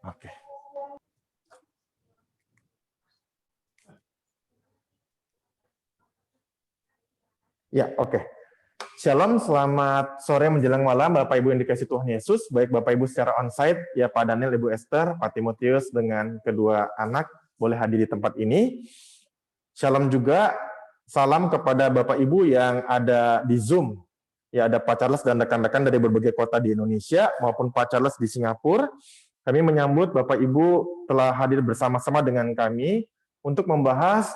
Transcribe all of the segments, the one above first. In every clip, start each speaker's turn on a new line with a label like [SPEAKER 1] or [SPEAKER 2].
[SPEAKER 1] Oke. Ya, oke. Shalom, selamat sore menjelang malam Bapak Ibu yang dikasihi Tuhan Yesus, baik Bapak Ibu secara onsite, ya Pak Daniel, Ibu Esther, Pak Timotius dengan kedua anak boleh hadir di tempat ini. Shalom juga, salam kepada Bapak Ibu yang ada di Zoom. Ya, ada Pak Charles dan rekan-rekan dari berbagai kota di Indonesia maupun Pak Charles di Singapura. Kami menyambut Bapak Ibu telah hadir bersama-sama dengan kami untuk membahas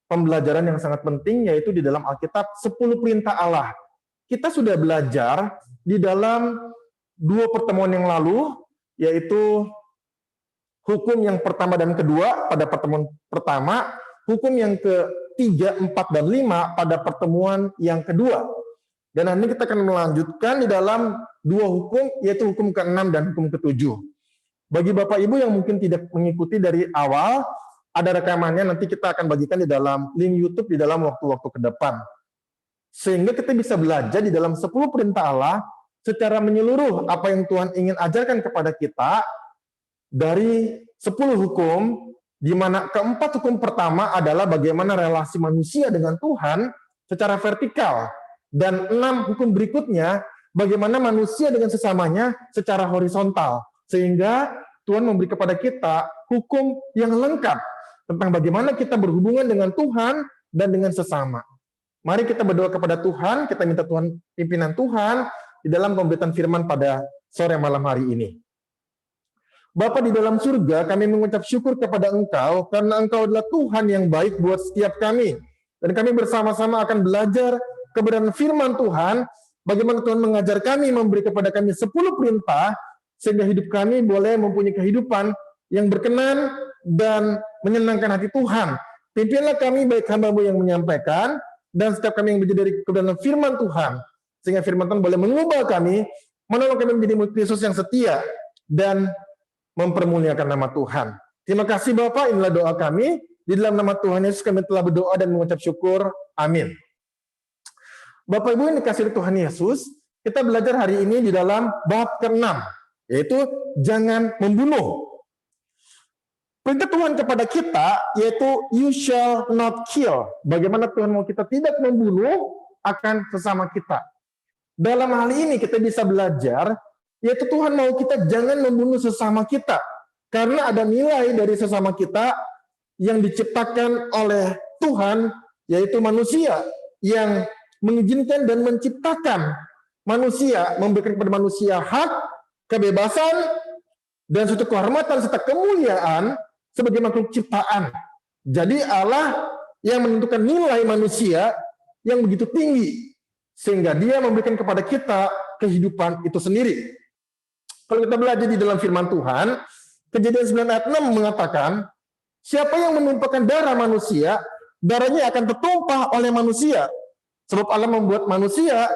[SPEAKER 1] pembelajaran yang sangat penting, yaitu di dalam Alkitab 10 perintah Allah. Kita sudah belajar di dalam 2 pertemuan yang lalu, yaitu hukum yang pertama dan kedua pada pertemuan pertama, hukum yang ke-3, 4, dan 5 pada pertemuan yang kedua. Dan nanti kita akan melanjutkan di dalam 2 hukum, yaitu hukum ke-6 dan hukum ke-7. Bagi Bapak Ibu yang mungkin tidak mengikuti dari awal, ada rekamannya, nanti kita akan bagikan di dalam link YouTube di dalam waktu-waktu ke depan. Sehingga kita bisa belajar di dalam 10 perintah Allah secara menyeluruh apa yang Tuhan ingin ajarkan kepada kita dari 10 hukum, di mana keempat hukum pertama adalah bagaimana relasi manusia dengan Tuhan secara vertikal, dan 6 hukum berikutnya bagaimana manusia dengan sesamanya secara horizontal, sehingga Tuhan memberi kepada kita hukum yang lengkap tentang bagaimana kita berhubungan dengan Tuhan dan dengan sesama. Mari kita berdoa kepada Tuhan, kita minta Tuhan, pimpinan Tuhan di dalam pemberitaan firman pada sore malam hari ini. Bapa di dalam surga, kami mengucap syukur kepada Engkau karena Engkau adalah Tuhan yang baik buat setiap kami. Dan kami bersama-sama akan belajar kebenaran firman Tuhan, bagaimana Tuhan mengajar kami, memberi kepada kami 10 perintah, sehingga hidup kami boleh mempunyai kehidupan yang berkenan dan menyenangkan hati Tuhan. Pimpinlah kami baik hamba-Mu yang menyampaikan, dan setiap kami yang belajar dari kebenaran firman Tuhan, sehingga firman Tuhan boleh mengubah kami, menolong kami menjadi murid Kristus yang setia, dan mempermuliakan nama Tuhan. Terima kasih Bapak, inilah doa kami. Di dalam nama Tuhan Yesus kami telah berdoa dan mengucap syukur. Amin. Bapak Ibu yang dikasihi Tuhan Yesus, kita belajar hari ini di dalam bab ke-6, yaitu jangan membunuh. Perintah Tuhan kepada kita yaitu you shall not kill. Bagaimana Tuhan mau kita tidak membunuh akan sesama kita. Dalam hal ini kita bisa belajar yaitu Tuhan mau kita jangan membunuh sesama kita. Karena ada nilai dari sesama kita yang diciptakan oleh Tuhan, yaitu manusia yang mengizinkan dan menciptakan manusia, memberikan kepada manusia hak, kebebasan, dan suatu kehormatan serta kemuliaan sebagai makhluk ciptaan. Jadi Allah yang menentukan nilai manusia yang begitu tinggi, sehingga Dia memberikan kepada kita kehidupan itu sendiri. Kalau kita belajar di dalam firman Tuhan, Kejadian 9 ayat 6 mengatakan, siapa yang menumpahkan darah manusia, darahnya akan tertumpah oleh manusia. Sebab Allah membuat manusia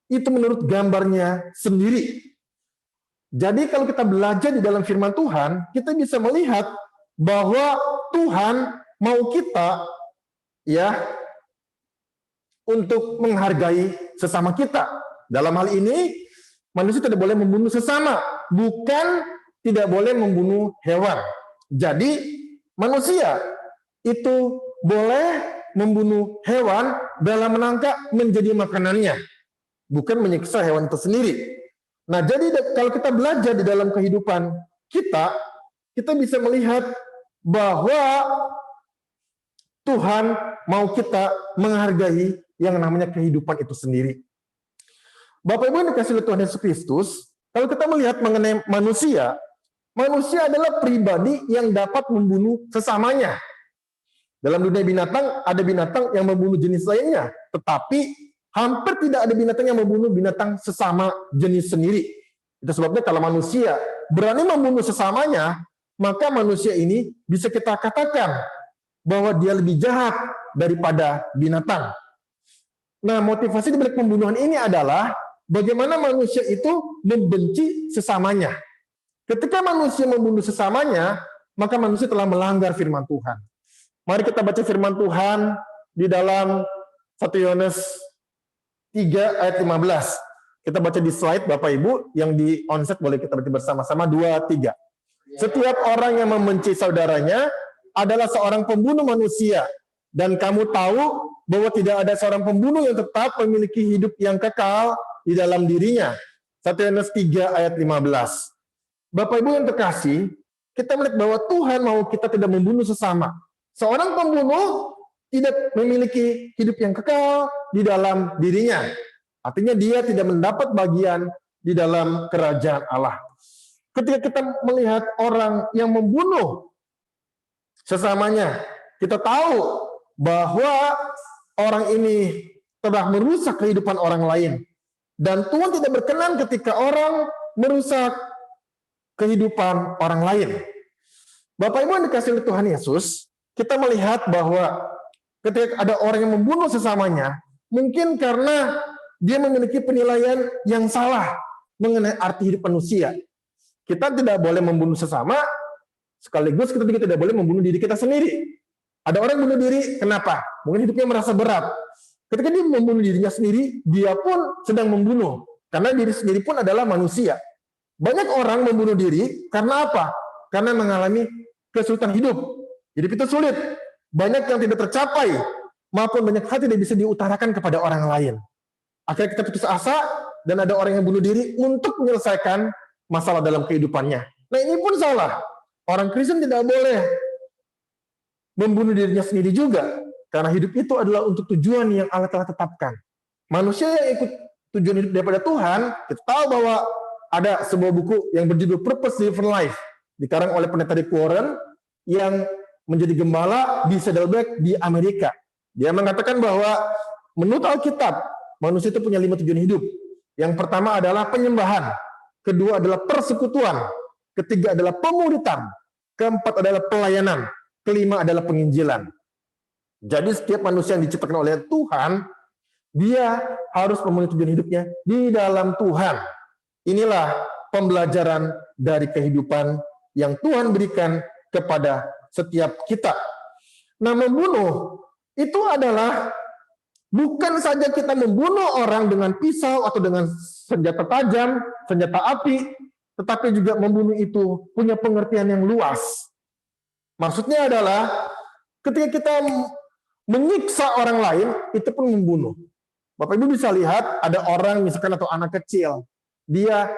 [SPEAKER 1] itu menurut gambarnya sendiri. Jadi kalau kita belajar di dalam firman Tuhan, kita bisa melihat bahwa Tuhan mau kita ya untuk menghargai sesama kita. Dalam hal ini manusia tidak boleh membunuh sesama, bukan tidak boleh membunuh hewan. Jadi manusia itu boleh membunuh hewan dalam rangka menjadi makanannya, bukan menyiksa hewan itu sendiri. Nah, jadi kalau kita belajar di dalam kehidupan kita, kita bisa melihat bahwa Tuhan mau kita menghargai yang namanya kehidupan itu sendiri. Bapak Ibu yang dikasihi Tuhan Yesus Kristus, kalau kita melihat mengenai manusia, manusia adalah pribadi yang dapat membunuh sesamanya. Dalam dunia binatang, ada binatang yang membunuh jenis lainnya, tetapi hampir tidak ada binatang yang membunuh binatang sesama jenis sendiri. Itu sebabnya kalau manusia berani membunuh sesamanya, maka manusia ini bisa kita katakan bahwa dia lebih jahat daripada binatang. Nah, motivasi dibalik pembunuhan ini adalah bagaimana manusia itu membenci sesamanya. Ketika manusia membunuh sesamanya, maka manusia telah melanggar firman Tuhan. Mari kita baca firman Tuhan di dalam 1 Yohanes 3 ayat 15. Kita baca di slide Bapak Ibu, yang di onset boleh kita baca bersama-sama 2, 3. Setiap orang yang membenci saudaranya adalah seorang pembunuh manusia. Dan kamu tahu bahwa tidak ada seorang pembunuh yang tetap memiliki hidup yang kekal di dalam dirinya. 1 Yohanes 3 ayat 15. Bapak Ibu yang terkasih, kita melihat bahwa Tuhan mau kita tidak membunuh sesama. Seorang pembunuh tidak memiliki hidup yang kekal di dalam dirinya. Artinya dia tidak mendapat bagian di dalam kerajaan Allah. Ketika kita melihat orang yang membunuh sesamanya, kita tahu bahwa orang ini telah merusak kehidupan orang lain. Dan Tuhan tidak berkenan ketika orang merusak kehidupan orang lain. Bapak Ibu yang dikasihi oleh Tuhan Yesus, kita melihat bahwa ketika ada orang yang membunuh sesamanya, mungkin karena dia memiliki penilaian yang salah mengenai arti hidup manusia. Kita tidak boleh membunuh sesama, sekaligus kita juga tidak boleh membunuh diri kita sendiri. Ada orang bunuh diri, kenapa? Mungkin hidupnya merasa berat. Ketika dia membunuh dirinya sendiri, dia pun sedang membunuh. Karena diri sendiri pun adalah manusia. Banyak orang membunuh diri karena apa? Karena mengalami kesulitan hidup. Hidup itu sulit. Banyak yang tidak tercapai, maupun banyak hal tidak bisa diutarakan kepada orang lain. Akhirnya kita putus asa, dan ada orang yang bunuh diri untuk menyelesaikan masalah dalam kehidupannya. Nah, ini pun salah. Orang Kristen tidak boleh membunuh dirinya sendiri juga, karena hidup itu adalah untuk tujuan yang Allah telah tetapkan. Manusia yang ikut tujuan hidup daripada Tuhan, kita tahu bahwa ada sebuah buku yang berjudul Purpose Driven Life, dikarang oleh pendeta Rick Warren, yang menjadi gembala di Saddleback di Amerika. Dia mengatakan bahwa menurut Alkitab, manusia itu punya 5 tujuan hidup. Yang pertama adalah penyembahan, kedua adalah persekutuan, ketiga adalah pemuritan, keempat adalah pelayanan, kelima adalah penginjilan. Jadi setiap manusia yang diciptakan oleh Tuhan, dia harus memenuhi tujuan hidupnya di dalam Tuhan. Inilah pembelajaran dari kehidupan yang Tuhan berikan kepada setiap kita. Nah, membunuh itu adalah bukan saja kita membunuh orang dengan pisau atau dengan senjata tajam, senjata api, tetapi juga membunuh itu punya pengertian yang luas. Maksudnya adalah ketika kita menyiksa orang lain, itu pun membunuh. Bapak Ibu bisa lihat ada orang misalkan atau anak kecil, dia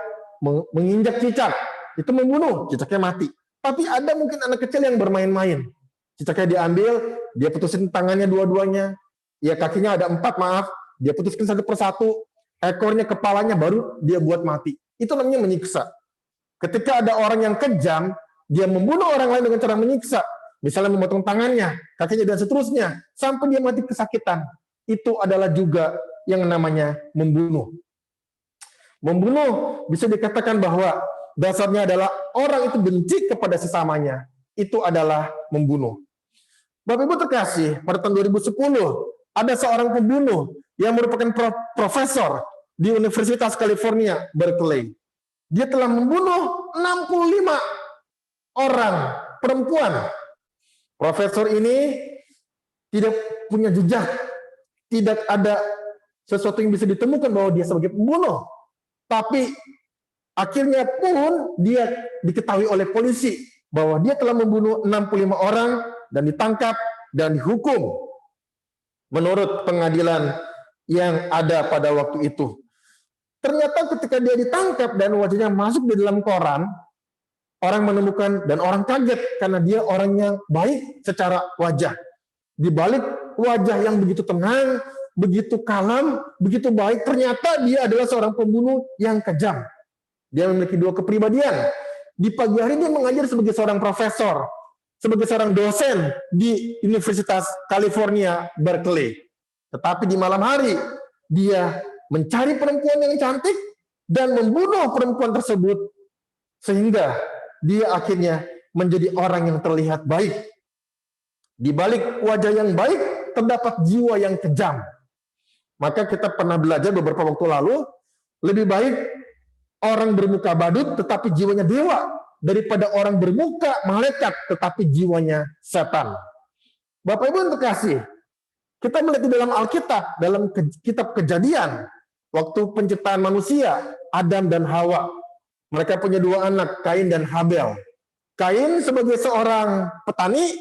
[SPEAKER 1] menginjak cicak, itu membunuh, cicaknya mati. Tapi ada mungkin anak kecil yang bermain-main. Cicaknya diambil, dia putusin tangannya dua-duanya, ya kakinya ada 4, maaf, dia putuskan satu persatu, ekornya, kepalanya, baru dia buat mati. Itu namanya menyiksa. Ketika ada orang yang kejam, dia membunuh orang lain dengan cara menyiksa, misalnya memotong tangannya, kakinya, dan seterusnya, sampai dia mati kesakitan. Itu adalah juga yang namanya membunuh. Membunuh bisa dikatakan bahwa dasarnya adalah orang itu benci kepada sesamanya. Itu adalah membunuh. Bapak Ibu terkasih, pada tahun 2010, ada seorang pembunuh yang merupakan profesor di Universitas California, Berkeley. Dia telah membunuh 65 orang perempuan. Profesor ini tidak punya jejak, tidak ada sesuatu yang bisa ditemukan bahwa dia sebagai pembunuh. Tapi akhirnya pun dia diketahui oleh polisi bahwa dia telah membunuh 65 orang dan ditangkap dan dihukum menurut pengadilan yang ada pada waktu itu. Ternyata ketika dia ditangkap dan wajahnya masuk di dalam koran, orang menemukan dan orang kaget karena dia orang yang baik secara wajah. Di balik wajah yang begitu tenang, begitu kalem, begitu baik, ternyata dia adalah seorang pembunuh yang kejam. Dia memiliki 2 kepribadian. Di pagi hari dia mengajar sebagai seorang profesor, sebagai seorang dosen di Universitas California, Berkeley. Tetapi di malam hari, dia mencari perempuan yang cantik dan membunuh perempuan tersebut, sehingga dia akhirnya menjadi orang yang terlihat baik. Di balik wajah yang baik, terdapat jiwa yang kejam. Maka kita pernah belajar beberapa waktu lalu, lebih baik orang bermuka badut tetapi jiwanya dewa, daripada orang bermuka malaikat tetapi jiwanya setan. Bapak Ibu yang terkasih, kita melihat di dalam Alkitab, dalam kitab Kejadian, waktu penciptaan manusia, Adam dan Hawa. Mereka punya 2 anak, Kain dan Habel. Kain sebagai seorang petani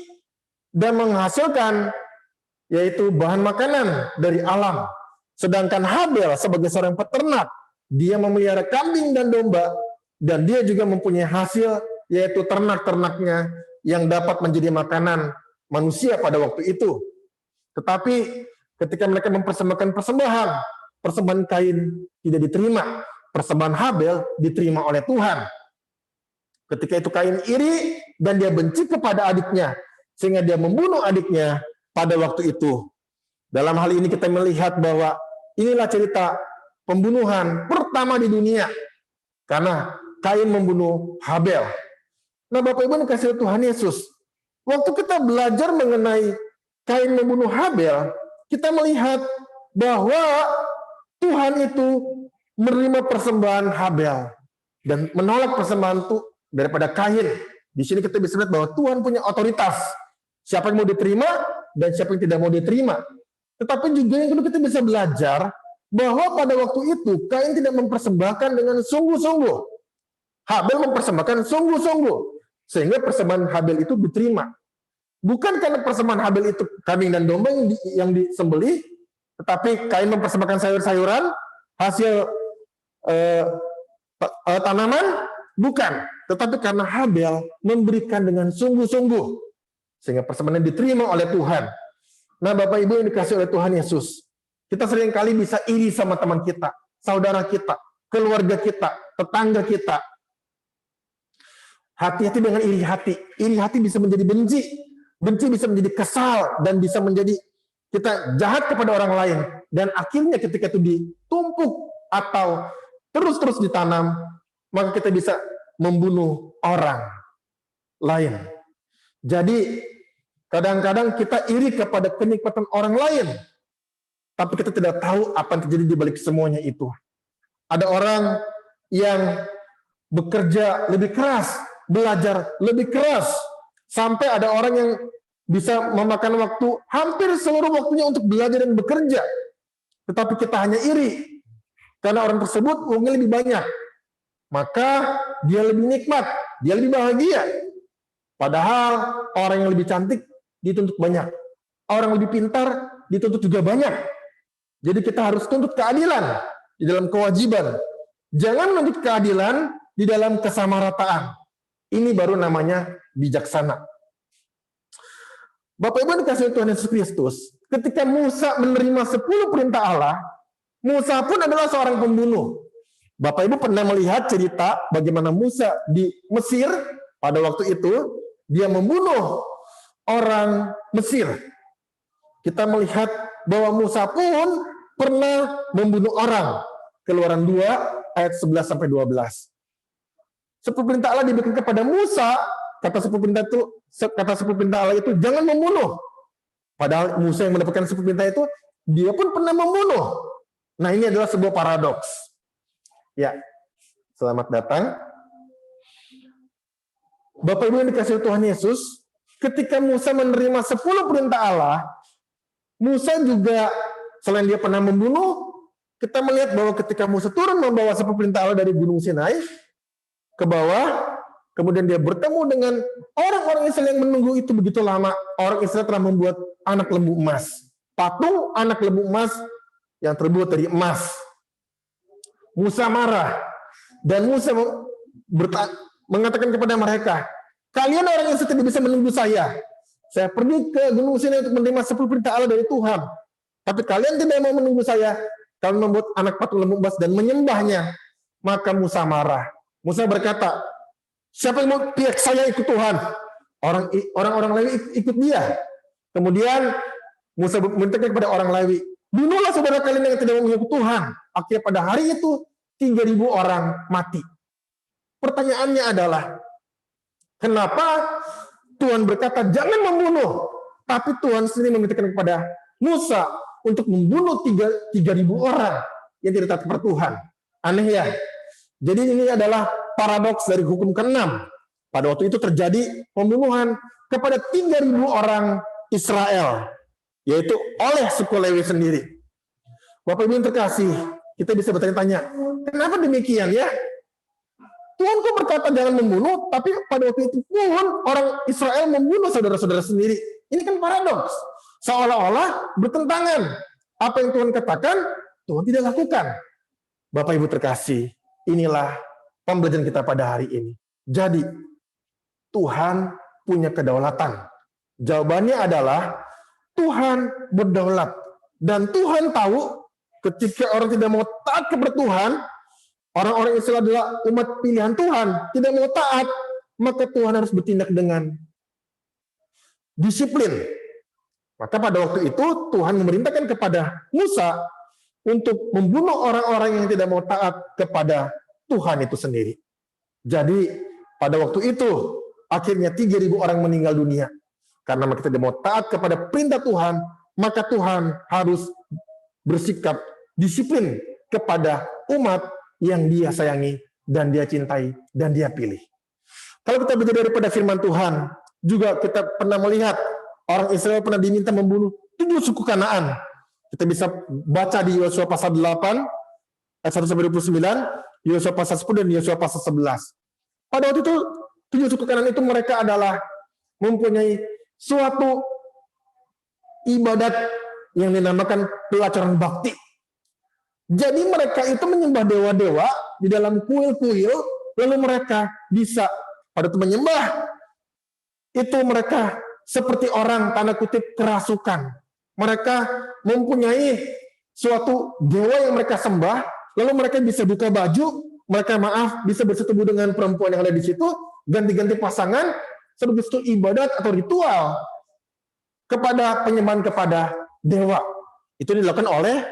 [SPEAKER 1] dan menghasilkan yaitu bahan makanan dari alam. Sedangkan Habel sebagai seorang peternak, dia memelihara kambing dan domba, dan dia juga mempunyai hasil yaitu ternak-ternaknya yang dapat menjadi makanan manusia pada waktu itu. Tetapi ketika mereka mempersembahkan persembahan Kain tidak diterima, persembahan Habel diterima oleh Tuhan. Ketika itu Kain iri dan dia benci kepada adiknya, sehingga dia membunuh adiknya pada waktu itu. Dalam hal ini kita melihat bahwa inilah cerita pembunuhan pertama di dunia, karena Kain membunuh Habel. Nah, Bapak Ibu yang dikasihi Tuhan Yesus, waktu kita belajar mengenai Kain membunuh Habel, kita melihat bahwa Tuhan itu menerima persembahan Habel dan menolak persembahan itu daripada Kain. Di sini kita bisa lihat bahwa Tuhan punya otoritas. Siapa yang mau diterima dan siapa yang tidak mau diterima. Tetapi juga yang kedua kita bisa belajar bahwa pada waktu itu Kain tidak mempersembahkan dengan sungguh-sungguh. Habel mempersembahkan sungguh-sungguh. Sehingga persembahan Habel itu diterima. Bukan karena persembahan Habel itu kambing dan domba yang disembelih, tetapi Kain mempersembahkan sayur-sayuran, hasil tanaman, bukan. Tetapi karena Habel memberikan dengan sungguh-sungguh. Sehingga persembahan diterima oleh Tuhan. Nah, Bapak Ibu yang dikasih oleh Tuhan Yesus, kita seringkali bisa iri sama teman kita, saudara kita, keluarga kita, tetangga kita. Hati-hati dengan iri hati. Iri hati bisa menjadi benci. Benci bisa menjadi kesal dan bisa menjadi kita jahat kepada orang lain. Dan akhirnya ketika itu ditumpuk atau terus-terus ditanam, maka kita bisa membunuh orang lain. Jadi kadang-kadang kita iri kepada kenikmatan orang lain, tapi kita tidak tahu apa yang terjadi di balik semuanya itu. Ada orang yang bekerja lebih keras, belajar lebih keras, sampai ada orang yang bisa memakan waktu hampir seluruh waktunya untuk belajar dan bekerja. Tetapi kita hanya iri, karena orang tersebut uangnya lebih banyak. Maka dia lebih nikmat, dia lebih bahagia. Padahal orang yang lebih cantik dituntut banyak. Orang lebih pintar dituntut juga banyak. Jadi kita harus tuntut keadilan di dalam kewajiban. Jangan menuntut keadilan di dalam kesamarataan. Ini baru namanya bijaksana. Bapak Ibu dikasihi Tuhan Yesus Kristus, ketika Musa menerima 10 perintah Allah, Musa pun adalah seorang pembunuh. Bapak Ibu pernah melihat cerita bagaimana Musa di Mesir pada waktu itu, dia membunuh orang Mesir. Kita melihat bahwa Musa pun pernah membunuh orang. Keluaran 2 ayat 11-12. 10 perintah Allah diberikan kepada Musa, kata 10 perintah Allah itu jangan membunuh. Padahal Musa yang mendapatkan 10 perintah itu, dia pun pernah membunuh. Nah, ini adalah sebuah paradoks. Ya, selamat datang. Bapak Ibu yang dikasihi Tuhan Yesus, ketika Musa menerima 10 perintah Allah, Musa juga selain dia pernah membunuh, kita melihat bahwa ketika Musa turun membawa 10 perintah Allah dari Gunung Sinai ke bawah, kemudian dia bertemu dengan orang-orang Israel yang menunggu itu begitu lama. Orang Israel telah membuat anak lembu emas, patung anak lembu emas yang terbuat dari emas. Musa marah dan Musa mengatakan kepada mereka, kalian orang Israel tidak bisa menunggu saya. Saya pergi ke Gunung Sinai untuk menerima 10 perintah Allah dari Tuhan. Tapi kalian tidak mau menunggu saya. Kalian membuat anak patung lembu emas dan menyembahnya. Maka Musa marah. Musa berkata, siapa yang mau pihak saya ikut Tuhan? Orang-orang Lewi ikut dia. Kemudian Musa memintakan kepada orang Lewi, bunuhlah saudara kalian yang tidak mau mengikut Tuhan. Akhirnya pada hari itu 3.000 orang mati. Pertanyaannya adalah, kenapa Tuhan berkata jangan membunuh, tapi Tuhan sendiri memintakan kepada Musa untuk membunuh 3.000 orang yang tidak taat kepada Tuhan? Aneh ya. Jadi ini adalah paradoks dari hukum ke-6. Pada waktu itu terjadi pembunuhan kepada 3.000 orang Israel, yaitu oleh suku Lewi sendiri. Bapak Ibu yang terkasih, kita bisa bertanya-tanya, kenapa demikian ya? Tuhan kok berkata jangan membunuh, tapi pada waktu itu pun orang Israel membunuh saudara-saudara sendiri. Ini kan paradoks. Seolah-olah bertentangan. Apa yang Tuhan katakan, Tuhan tidak lakukan. Bapak Ibu terkasih, inilah pembelajaran kita pada hari ini. Jadi, Tuhan punya kedaulatan. Jawabannya adalah Tuhan berdaulat. Dan Tuhan tahu ketika orang tidak mau taat kepada Tuhan, orang-orang Israel adalah umat pilihan Tuhan, tidak mau taat, maka Tuhan harus bertindak dengan disiplin. Maka pada waktu itu Tuhan memerintahkan kepada Musa untuk membunuh orang-orang yang tidak mau taat kepada Tuhan itu sendiri. Jadi pada waktu itu akhirnya 3.000 orang meninggal dunia. Karena mereka tidak mau taat kepada perintah Tuhan, maka Tuhan harus bersikap disiplin kepada umat yang dia sayangi dan dia cintai dan dia pilih. Kalau kita belajar daripada firman Tuhan, juga kita pernah melihat orang Israel pernah diminta membunuh 7 suku Kanaan. Kita bisa baca di Yosua pasal 8 ayat 1-29, Yosua pasal 10 dan Yosua pasal 11. Pada waktu itu 7 suku Kanaan itu mereka adalah mempunyai suatu ibadat yang dinamakan pelacuran bakti. Jadi mereka itu menyembah dewa-dewa di dalam kuil-kuil, lalu mereka bisa pada itu menyembah. Itu mereka seperti orang tanda kutip kerasukan. Mereka mempunyai suatu dewa yang mereka sembah, lalu mereka bisa buka baju, mereka bisa bersetubuh dengan perempuan yang ada di situ, ganti-ganti pasangan, sebagai suatu ibadat atau ritual kepada penyembahan kepada dewa. Itu dilakukan oleh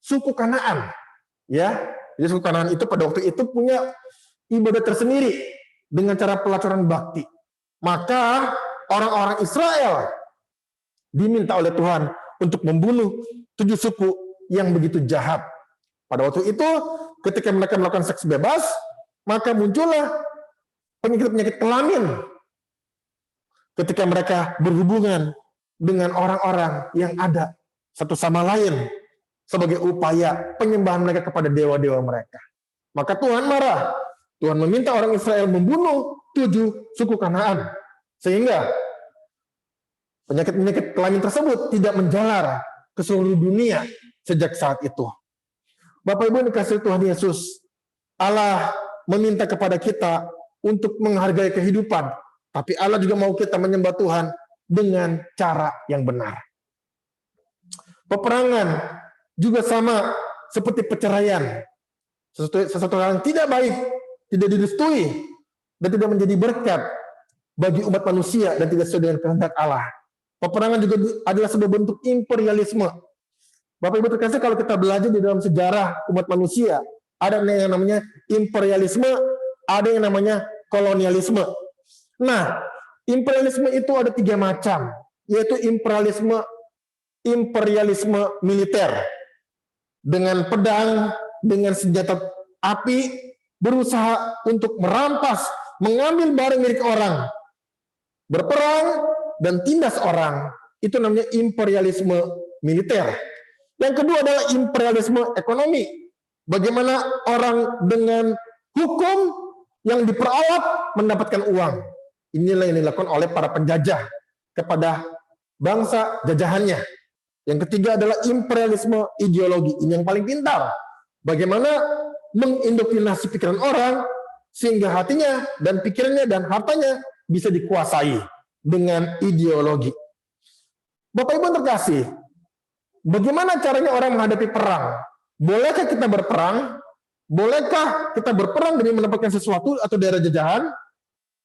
[SPEAKER 1] suku Kanaan. Ya, jadi suku Kanaan itu pada waktu itu punya ibadat tersendiri dengan cara pelacuran bakti. Maka orang-orang Israel diminta oleh Tuhan untuk membunuh 7 suku yang begitu jahat. Pada waktu itu, ketika mereka melakukan seks bebas, maka muncullah penyakit-penyakit kelamin. Ketika mereka berhubungan dengan orang-orang yang ada satu sama lain sebagai upaya penyembahan mereka kepada dewa-dewa mereka. Maka Tuhan marah. Tuhan meminta orang Israel membunuh 7 suku Kanaan. Sehingga penyakit-penyakit kelamin tersebut tidak menjalar ke seluruh dunia sejak saat itu. Bapak Ibu yang dikasihi Tuhan Yesus, Allah meminta kepada kita untuk menghargai kehidupan, tapi Allah juga mau kita menyembah Tuhan dengan cara yang benar. Peperangan juga sama seperti perceraian. Sesuatu yang tidak baik, tidak direstui, dan tidak menjadi berkat bagi umat manusia dan tidak sesuai dengan kehendak Allah. Peperangan juga adalah sebuah bentuk imperialisme. Bapak Ibu terkasih, kalau kita belajar di dalam sejarah umat manusia, ada yang namanya imperialisme, ada yang namanya kolonialisme. Nah, imperialisme itu ada 3 macam, yaitu imperialisme militer, dengan pedang, dengan senjata api, berusaha untuk merampas, mengambil barang milik orang, berperang, dan tindas orang. Itu namanya imperialisme militer. Yang kedua adalah imperialisme ekonomi. Bagaimana orang dengan hukum yang diperalat mendapatkan uang. Inilah yang dilakukan oleh para penjajah kepada bangsa jajahannya. Yang ketiga adalah imperialisme ideologi. Ini yang paling pintar. Bagaimana mengindoktrinasi pikiran orang sehingga hatinya dan pikirannya dan hartanya bisa dikuasai dengan ideologi. Bapak Ibu terkasih, bagaimana caranya orang menghadapi perang? Bolehkah kita berperang? Bolehkah kita berperang demi mendapatkan sesuatu atau daerah jajahan?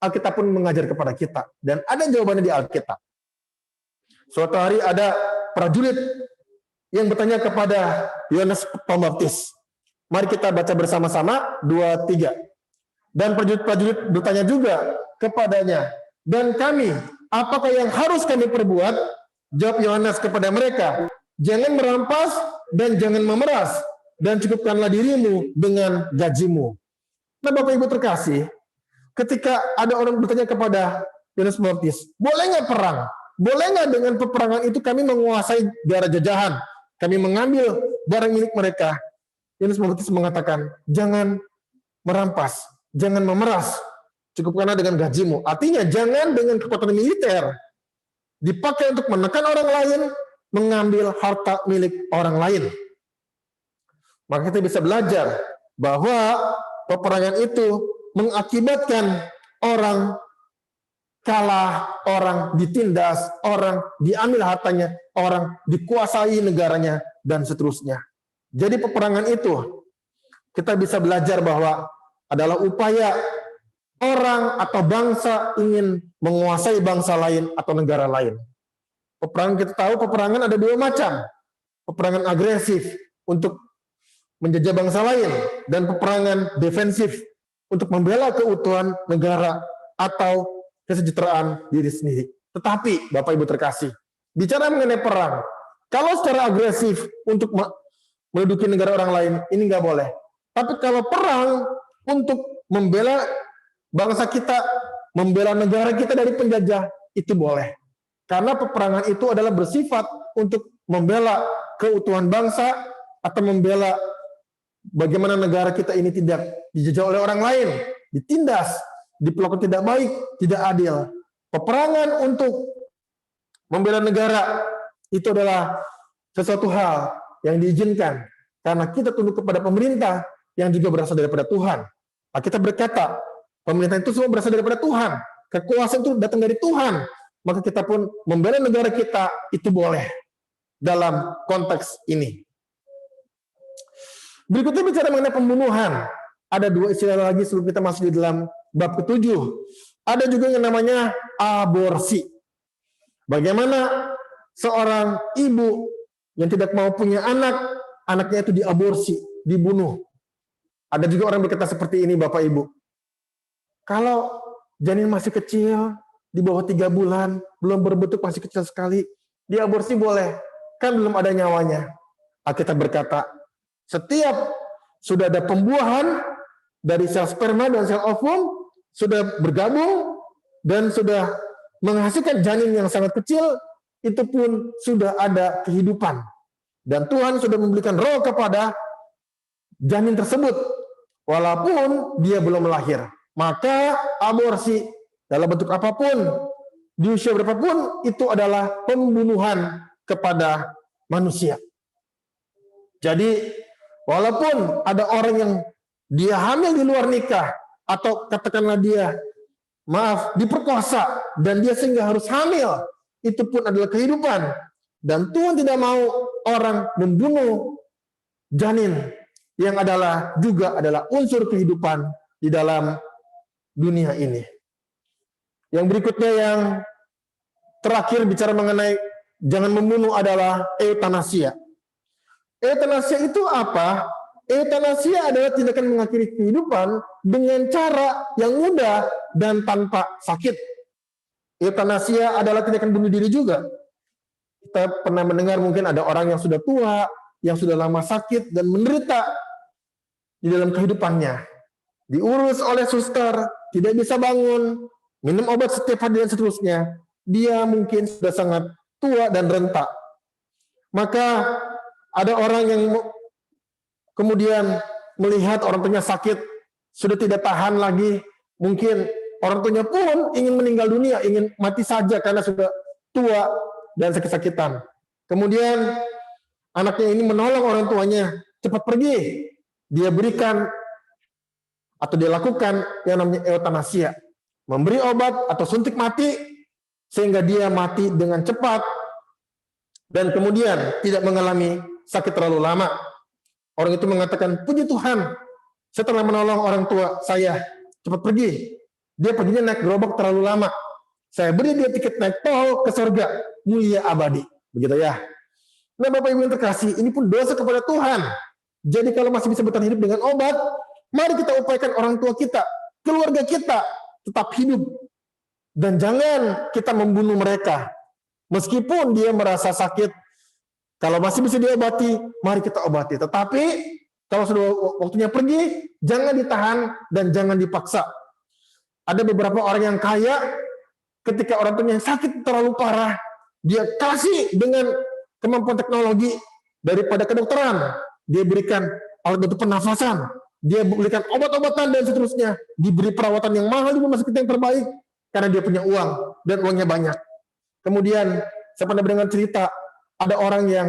[SPEAKER 1] Alkitab pun mengajar kepada kita. Dan ada jawabannya di Alkitab. Suatu hari ada prajurit yang bertanya kepada Yohanes Pembaptis. Mari kita baca bersama-sama 2-3. Dan prajurit-prajurit bertanya juga kepadanya, dan kami, apakah yang harus kami perbuat? Jawab Yohanes kepada mereka, jangan merampas dan jangan memeras, dan cukupkanlah dirimu dengan gajimu. Nah, Bapak Ibu terkasih, ketika ada orang bertanya kepada Yohanes Pembaptis, boleh nggak perang? Boleh nggak dengan peperangan itu kami menguasai daerah jajahan? Kami mengambil barang milik mereka. Yohanes Pembaptis mengatakan, jangan merampas jangan memeras, cukupkanlah dengan gajimu. Artinya jangan dengan kekuatan militer dipakai untuk menekan orang lain, mengambil harta milik orang lain. Maka kita bisa belajar bahwa peperangan itu mengakibatkan orang kalah, orang ditindas, orang diambil hartanya, orang dikuasai negaranya, dan seterusnya. Jadi peperangan itu kita bisa belajar bahwa adalah upaya orang atau bangsa ingin menguasai bangsa lain atau negara lain. Peperangan, kita tahu peperangan ada dua macam. Peperangan agresif untuk menjajah bangsa lain, dan peperangan defensif untuk membela keutuhan negara atau kesejahteraan diri sendiri. Tetapi Bapak Ibu terkasih, bicara mengenai perang, kalau secara agresif untuk menduduki negara orang lain, ini nggak boleh. Tapi kalau perang untuk membela bangsa kita, membela negara kita dari penjajah, itu boleh. Karena peperangan itu adalah bersifat untuk membela keutuhan bangsa atau membela bagaimana negara kita ini tidak dijajah oleh orang lain, ditindas, diperlakukan tidak baik, tidak adil. Peperangan untuk membela negara itu adalah sesuatu hal yang diizinkan karena kita tunduk kepada pemerintah yang juga berasal daripada Tuhan. Kita berkata, pemerintah itu semua berasal daripada Tuhan. Kekuasaan itu datang dari Tuhan. Maka kita pun membela negara kita, itu boleh dalam konteks ini. Berikutnya bicara mengenai pembunuhan. Ada dua istilah lagi sebelum kita masuk di dalam bab ke-7. Ada juga yang namanya aborsi. Bagaimana seorang ibu yang tidak mau punya anak, anaknya itu diaborsi, dibunuh. Ada juga orang berkata seperti ini, Bapak Ibu. Kalau janin masih kecil, di bawah 3 bulan, belum berbentuk, masih kecil sekali, diaborsi boleh, kan belum ada nyawanya. Alkitab berkata, setiap sudah ada pembuahan dari sel sperma dan sel ovum, sudah bergabung, dan sudah menghasilkan janin yang sangat kecil, itu pun sudah ada kehidupan. Dan Tuhan sudah memberikan roh kepada janin tersebut, walaupun dia belum lahir. Maka aborsi dalam bentuk apapun, di usia berapapun, itu adalah pembunuhan kepada manusia. Jadi, walaupun ada orang yang dia hamil di luar nikah, atau katakanlah dia, diperkosa, dan dia sehingga harus hamil, itu pun adalah kehidupan. Dan Tuhan tidak mau orang membunuh janin, yang juga adalah unsur kehidupan di dalam dunia ini. Yang berikutnya yang terakhir bicara mengenai jangan membunuh adalah eutanasia. Eutanasia itu apa? Eutanasia adalah tindakan mengakhiri kehidupan dengan cara yang mudah dan tanpa sakit. Eutanasia adalah tindakan bunuh diri juga. Kita pernah mendengar mungkin ada orang yang sudah tua, yang sudah lama sakit dan menderita di dalam kehidupannya. Diurus oleh suster, tidak bisa bangun, minum obat setiap hari dan seterusnya. Dia mungkin sudah sangat tua dan renta. Maka ada orang yang kemudian melihat orang tuanya sakit, sudah tidak tahan lagi, mungkin orang tuanya pun ingin meninggal dunia, ingin mati saja karena sudah tua dan sakit-sakitan. Kemudian anaknya ini menolong orang tuanya, cepat pergi. Dia berikan atau dia lakukan yang namanya eutanasia. Memberi obat atau suntik mati, sehingga dia mati dengan cepat, dan kemudian tidak mengalami sakit terlalu lama. Orang itu mengatakan, puji Tuhan, saya telah menolong orang tua saya, cepat pergi. Dia perginya naik gerobak terlalu lama. Saya beri dia tiket naik tol ke surga, mulia abadi. Begitu ya. Nah Bapak Ibu yang terkasih, ini pun dosa kepada Tuhan. Jadi kalau masih bisa bertahan hidup dengan obat, mari kita upayakan orang tua kita, keluarga kita, tetap hidup. Dan jangan kita membunuh mereka. Meskipun dia merasa sakit, kalau masih bisa diobati, mari kita obati. Tetapi, kalau sudah waktunya pergi, jangan ditahan dan jangan dipaksa. Ada beberapa orang yang kaya, ketika orang tuanya sakit terlalu parah, dia kasih dengan kemampuan teknologi daripada kedokteran. Dia berikan alat bantu pernafasan, dia belikan obat-obatan dan seterusnya, diberi perawatan yang mahal di rumah sakit yang terbaik karena dia punya uang dan uangnya banyak. Kemudian saya pernah mendengar cerita ada orang yang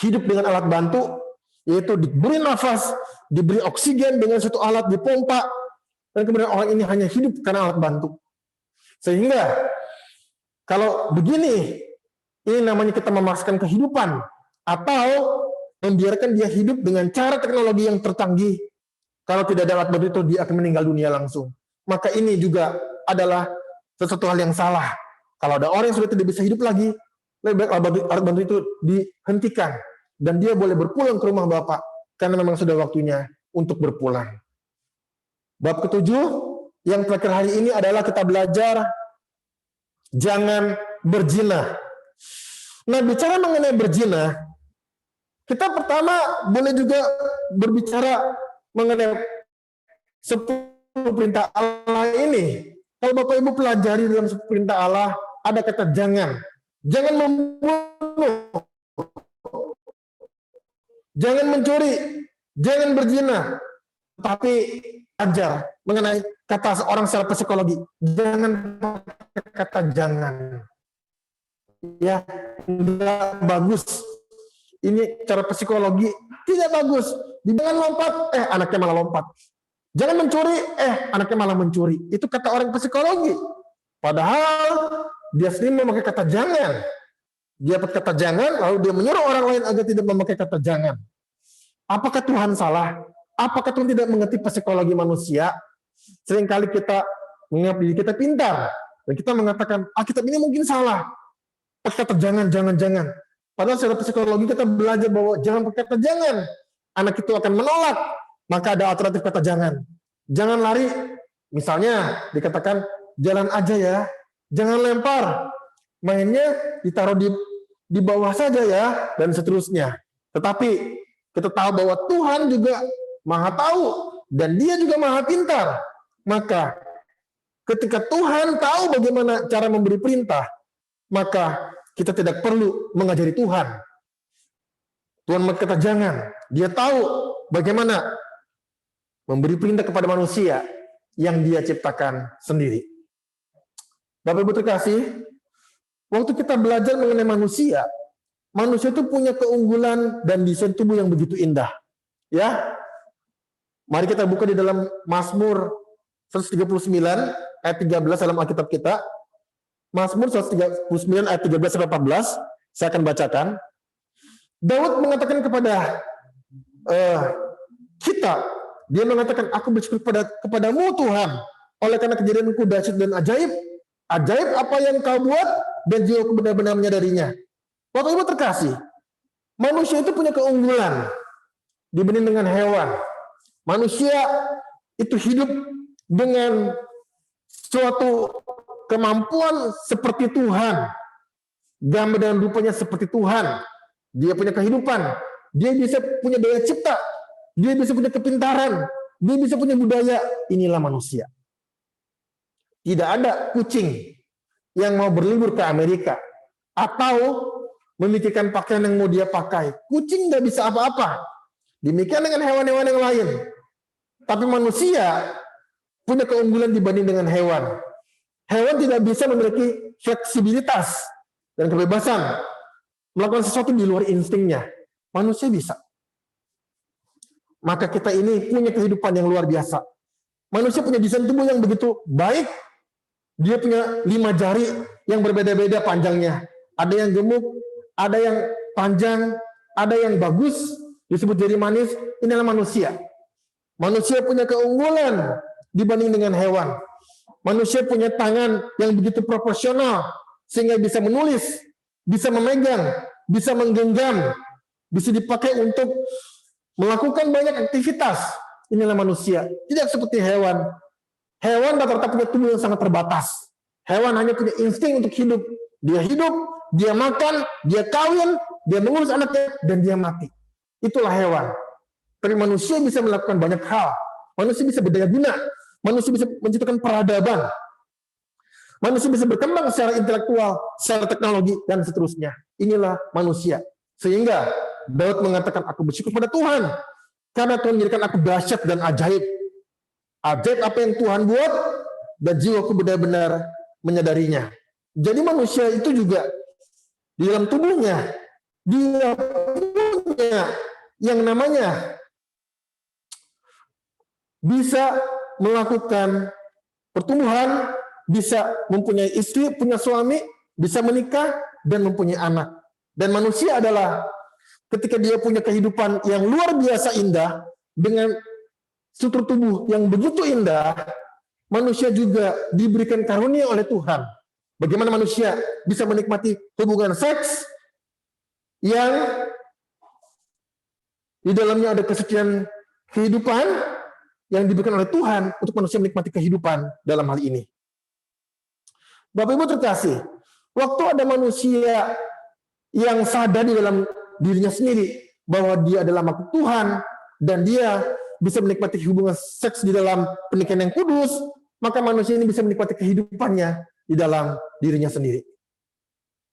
[SPEAKER 1] hidup dengan alat bantu, yaitu diberi nafas, diberi oksigen dengan satu alat dipompa, dan kemudian orang ini hanya hidup karena alat bantu. Sehingga kalau begini, ini namanya kita memaksakan kehidupan atau membiarkan dia hidup dengan cara teknologi yang tercanggih. Kalau tidak ada alat bantu itu, dia akan meninggal dunia langsung. Maka ini juga adalah sesuatu hal yang salah. Kalau ada orang yang sudah tidak bisa hidup lagi, lebih baik alat bantu itu dihentikan. Dan dia boleh berpulang ke rumah Bapak, karena memang sudah waktunya untuk berpulang. Bab ketujuh, yang terakhir hari ini adalah kita belajar jangan berzina. Nah, bicara mengenai berzina, kita pertama boleh juga berbicara mengenai 10 perintah Allah ini. Kalau Bapak Ibu pelajari dalam 10 perintah Allah, ada kata jangan. Jangan membunuh. Jangan mencuri. Jangan berzina. Tapi ajar mengenai kata seorang secara psikologi. Jangan pakai kata jangan. Ya, tidak bagus. Ini cara psikologi tidak bagus. Jangan lompat, anaknya malah lompat. Jangan mencuri, anaknya malah mencuri. Itu kata orang psikologi. Padahal dia sendiri memakai kata jangan. Dia pakai kata jangan, lalu dia menyuruh orang lain agar tidak memakai kata jangan. Apakah Tuhan salah? Apakah Tuhan tidak mengerti psikologi manusia? Seringkali kita menganggap diri kita pintar. Dan kita mengatakan, kitab ini mungkin salah. Pakai kata jangan, jangan, jangan. Padahal secara psikologi kita belajar bahwa jangan pakai kata jangan. Anak itu akan menolak. Maka ada alternatif kata jangan. Jangan lari. Misalnya dikatakan jalan aja ya. Jangan lempar. Mainnya ditaruh di bawah saja ya. Dan seterusnya. Tetapi kita tahu bahwa Tuhan juga Maha tahu. Dan dia juga Maha pintar. Maka ketika Tuhan tahu bagaimana cara memberi perintah, maka kita tidak perlu mengajari Tuhan. Tuhan berkata jangan. Dia tahu bagaimana memberi perintah kepada manusia yang dia ciptakan sendiri. Bapak Ibu terkasih, waktu kita belajar mengenai manusia itu punya keunggulan dan desain tubuh yang begitu indah. Ya, mari kita buka di dalam Mazmur 139 ayat 13 dalam Alkitab kita. Mazmur 139 ayat 13-14, saya akan bacakan. Daud mengatakan kepada kita, dia mengatakan, aku bersyukur kepadamu Tuhan, oleh karena kejadianku dahsyat dan ajaib. Ajaib apa yang kau buat, dan jiwaku benar-benar menyadarinya. Bapak Ibu terkasih, manusia itu punya keunggulan dibanding dengan hewan. Manusia itu hidup dengan suatu kemampuan seperti Tuhan. Gambar dan rupanya seperti Tuhan. Dia punya kehidupan. Dia bisa punya daya cipta. Dia bisa punya kepintaran. Dia bisa punya budaya. Inilah manusia. Tidak ada kucing yang mau berlibur ke Amerika. Atau memikirkan pakaian yang mau dia pakai. Kucing nggak bisa apa-apa. Demikian dengan hewan-hewan yang lain. Tapi manusia punya keunggulan dibanding dengan hewan. Hewan tidak bisa memiliki fleksibilitas dan kebebasan melakukan sesuatu di luar instingnya. Manusia bisa. Maka kita ini punya kehidupan yang luar biasa. Manusia punya desain tubuh yang begitu baik. Dia punya 5 jari yang berbeda-beda panjangnya. Ada yang gemuk, ada yang panjang, ada yang bagus, disebut jari manis. Inilah manusia. Manusia punya keunggulan dibanding dengan hewan. Manusia punya tangan yang begitu proporsional sehingga bisa menulis, bisa memegang, bisa menggenggam, bisa dipakai untuk melakukan banyak aktivitas. Inilah manusia. Tidak seperti hewan. Hewan rata-rata punya tubuh yang sangat terbatas. Hewan hanya punya insting untuk hidup. Dia hidup, dia makan, dia kawin, dia mengurus anaknya, dan dia mati. Itulah hewan. Tapi manusia bisa melakukan banyak hal. Manusia bisa berdaya guna. Manusia bisa menciptakan peradaban. Manusia bisa berkembang secara intelektual, secara teknologi, dan seterusnya. Inilah manusia. Sehingga Daud mengatakan, aku bersyukur pada Tuhan.
[SPEAKER 2] Karena Tuhan menjadikan aku dahsyat dan ajaib. Ajaib apa yang Tuhan buat, dan jiwaku benar-benar menyadarinya. Jadi manusia itu juga di dalam tubuhnya, dia punya yang namanya bisa melakukan pertumbuhan, bisa mempunyai istri, punya suami, bisa menikah, dan mempunyai anak. Dan manusia adalah ketika dia punya kehidupan yang luar biasa indah, dengan struktur tubuh yang begitu indah, manusia juga diberikan karunia oleh Tuhan. Bagaimana manusia bisa menikmati hubungan seks yang di dalamnya ada kesucian kehidupan yang diberikan oleh Tuhan untuk manusia menikmati kehidupan dalam hal ini. Bapak Ibu terkasih, waktu ada manusia yang sadar di dalam dirinya sendiri bahwa dia adalah makhluk Tuhan dan dia bisa menikmati hubungan seks di dalam pernikahan yang kudus, maka manusia ini bisa menikmati kehidupannya di dalam dirinya sendiri.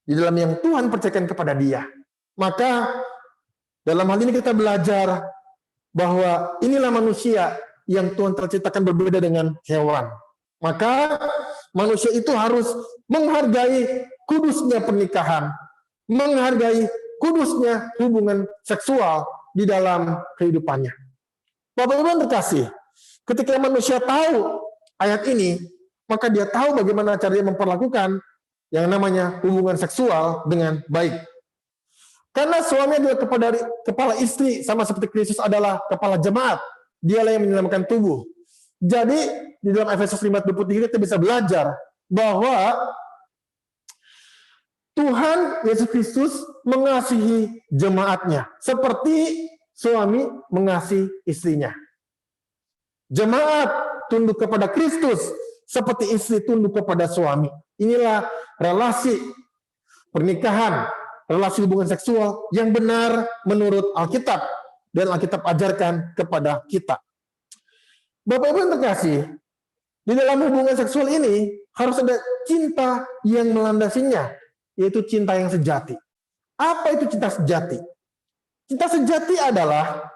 [SPEAKER 2] Di dalam yang Tuhan percayakan kepada dia. Maka dalam hal ini kita belajar bahwa inilah manusia yang Tuhan terciptakan berbeda dengan hewan. Maka manusia itu harus menghargai kudusnya pernikahan, menghargai kudusnya hubungan seksual di dalam kehidupannya. Bapak Ibu yang terkasih, ketika manusia tahu ayat ini, maka dia tahu bagaimana caranya memperlakukan yang namanya hubungan seksual dengan baik. Karena suami adalah kepala istri, sama seperti Kristus adalah kepala jemaat. Dialah yang menyelamatkan tubuh. Jadi, di dalam Efesus 5:23 kita bisa belajar bahwa Tuhan Yesus Kristus mengasihi jemaatnya seperti suami mengasihi istrinya. Jemaat tunduk kepada Kristus seperti istri tunduk kepada suami. Inilah relasi pernikahan, relasi hubungan seksual yang benar menurut Alkitab dan Alkitab ajarkan kepada kita. Bapak Ibu yang terkasih, di dalam hubungan seksual ini harus ada cinta yang melandasinya, yaitu cinta yang sejati. Apa itu cinta sejati? Cinta sejati adalah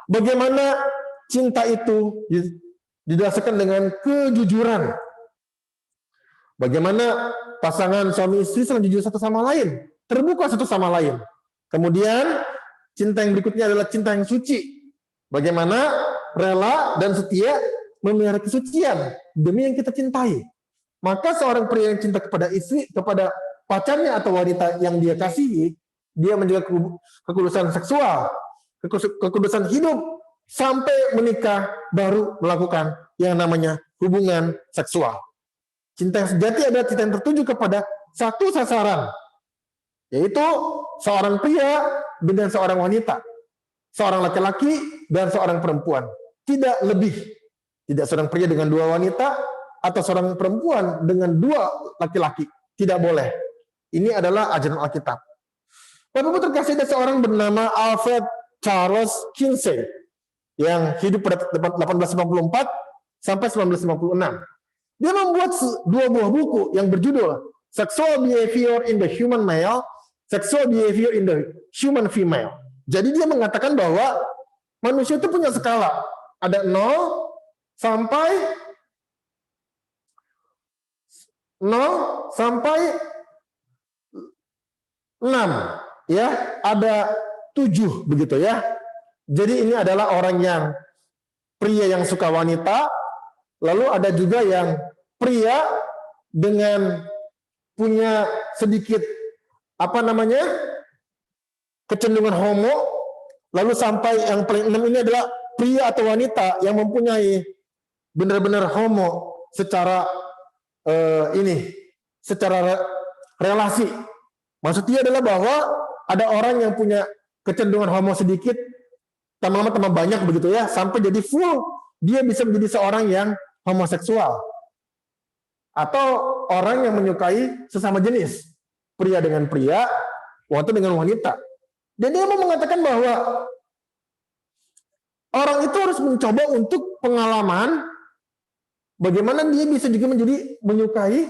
[SPEAKER 2] bagaimana cinta itu didasarkan dengan kejujuran. Bagaimana pasangan suami istri saling jujur satu sama lain, terbuka satu sama lain. Kemudian cinta yang berikutnya adalah cinta yang suci. Bagaimana rela dan setia memelihara kesucian demi yang kita cintai. Maka seorang pria yang cinta kepada istri, kepada pacarnya atau wanita yang dia kasihi, dia menjaga kekudusan seksual, kekudusan hidup, sampai menikah baru melakukan yang namanya hubungan seksual. Cinta yang sejati adalah cinta yang tertuju kepada satu sasaran, yaitu seorang pria dengan seorang wanita, seorang laki-laki dan seorang perempuan. Tidak lebih. Tidak seorang pria dengan dua wanita atau seorang perempuan dengan dua laki-laki. Tidak boleh. Ini adalah ajaran Alkitab. Bapak Ibu terkasih, ada seorang bernama Alfred Charles Kinsey yang hidup pada 1854 sampai 1956. Dia membuat dua buah buku yang berjudul Sexual Behavior in the Human Male, Sexual Behavior in the Human Female. Jadi dia mengatakan bahwa manusia itu punya skala. Ada 0 sampai 6. Ya, ada 7 begitu ya. Jadi ini adalah orang yang pria yang suka wanita, lalu ada juga yang pria dengan punya sedikit kecenderungan homo, lalu sampai yang paling 6 ini adalah pria atau wanita yang mempunyai benar-benar homo secara secara relasi. Maksudnya adalah bahwa ada orang yang punya kecenderungan homo sedikit, tambah-tambah tambah banyak begitu ya, sampai jadi full dia bisa menjadi seorang yang homoseksual. Atau orang yang menyukai sesama jenis, pria dengan pria, wanita dengan wanita. Dan dia mau mengatakan bahwa orang itu harus mencoba untuk pengalaman bagaimana dia bisa juga menjadi menyukai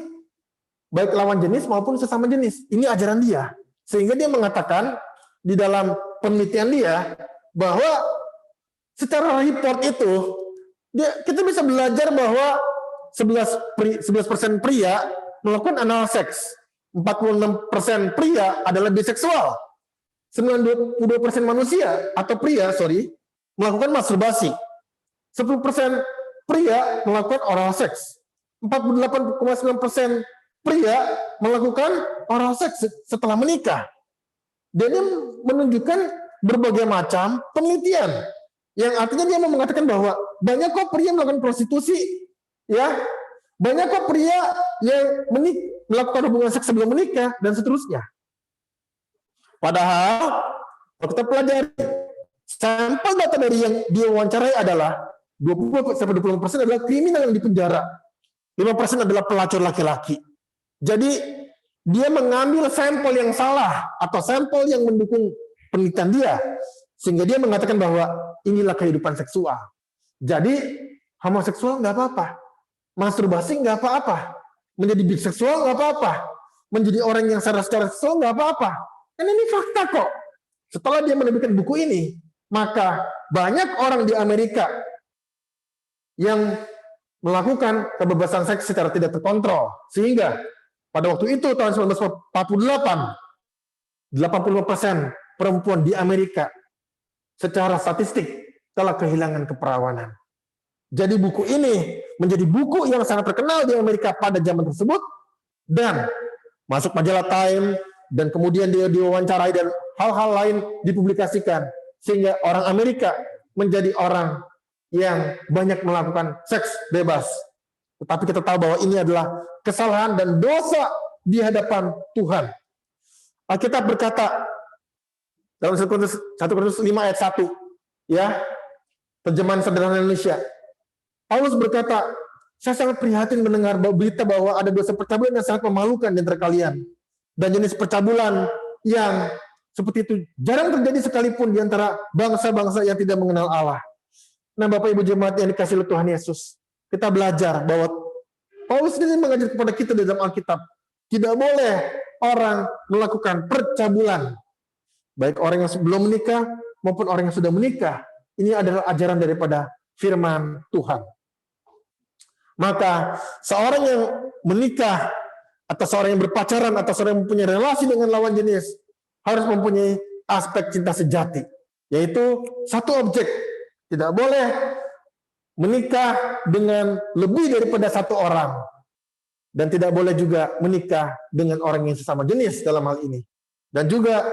[SPEAKER 2] baik lawan jenis maupun sesama jenis. Ini ajaran dia. Sehingga dia mengatakan di dalam penelitian dia bahwa secara report itu kita bisa belajar bahwa 11% pria melakukan anal seks, 46% pria adalah biseksual, 92% manusia atau pria melakukan masturbasi, 10% pria melakukan oral seks, 48,9% pria melakukan oral seks setelah menikah. Dan ini menunjukkan berbagai macam penelitian yang artinya dia mau mengatakan bahwa banyak kok pria melakukan prostitusi, ya, banyak kok pria yang melakukan hubungan seks sebelum menikah dan seterusnya. Padahal kalau kita pelajari sampel data dari yang dia wawancarai adalah 20-20% adalah kriminal yang dipenjara, 5% adalah pelacur laki-laki. Jadi dia mengambil sampel yang salah atau sampel yang mendukung penelitian dia, sehingga dia mengatakan bahwa inilah kehidupan seksual. Jadi homoseksual nggak apa-apa, masturbasi nggak apa-apa, menjadi biseksual nggak apa-apa, menjadi orang yang secara seksual nggak apa-apa. Kan ini fakta kok. Setelah dia menerbitkan buku ini, maka banyak orang di Amerika yang melakukan kebebasan seks secara tidak terkontrol, sehingga pada waktu itu tahun 1948, 85% perempuan di Amerika secara statistik telah kehilangan keperawanan. Jadi buku ini menjadi buku yang sangat terkenal di Amerika pada zaman tersebut dan masuk majalah Time dan kemudian dia diwawancarai dan hal-hal lain dipublikasikan sehingga orang Amerika menjadi orang yang banyak melakukan seks bebas. Tetapi kita tahu bahwa ini adalah kesalahan dan dosa di hadapan Tuhan. Alkitab berkata dalam 1 Korintus 5 ayat 1, ya, terjemahan sederhana Indonesia. Paulus berkata, saya sangat prihatin mendengar berita bahwa ada dosa percabulan yang sangat memalukan di antara kalian. Dan jenis percabulan yang seperti itu jarang terjadi sekalipun di antara bangsa-bangsa yang tidak mengenal Allah. Nah, Bapak Ibu jemaat yang dikasihi oleh Tuhan Yesus, kita belajar bahwa Paulus sendiri mengajar kepada kita di dalam Alkitab, tidak boleh orang melakukan percabulan, baik orang yang sebelum menikah maupun orang yang sudah menikah. Ini adalah ajaran daripada firman Tuhan. Maka seorang yang menikah atau seorang yang berpacaran atau seorang yang mempunyai relasi dengan lawan jenis harus mempunyai aspek cinta sejati, yaitu satu objek. Tidak boleh menikah dengan lebih daripada satu orang. Dan tidak boleh juga menikah dengan orang yang sesama jenis dalam hal ini. Dan juga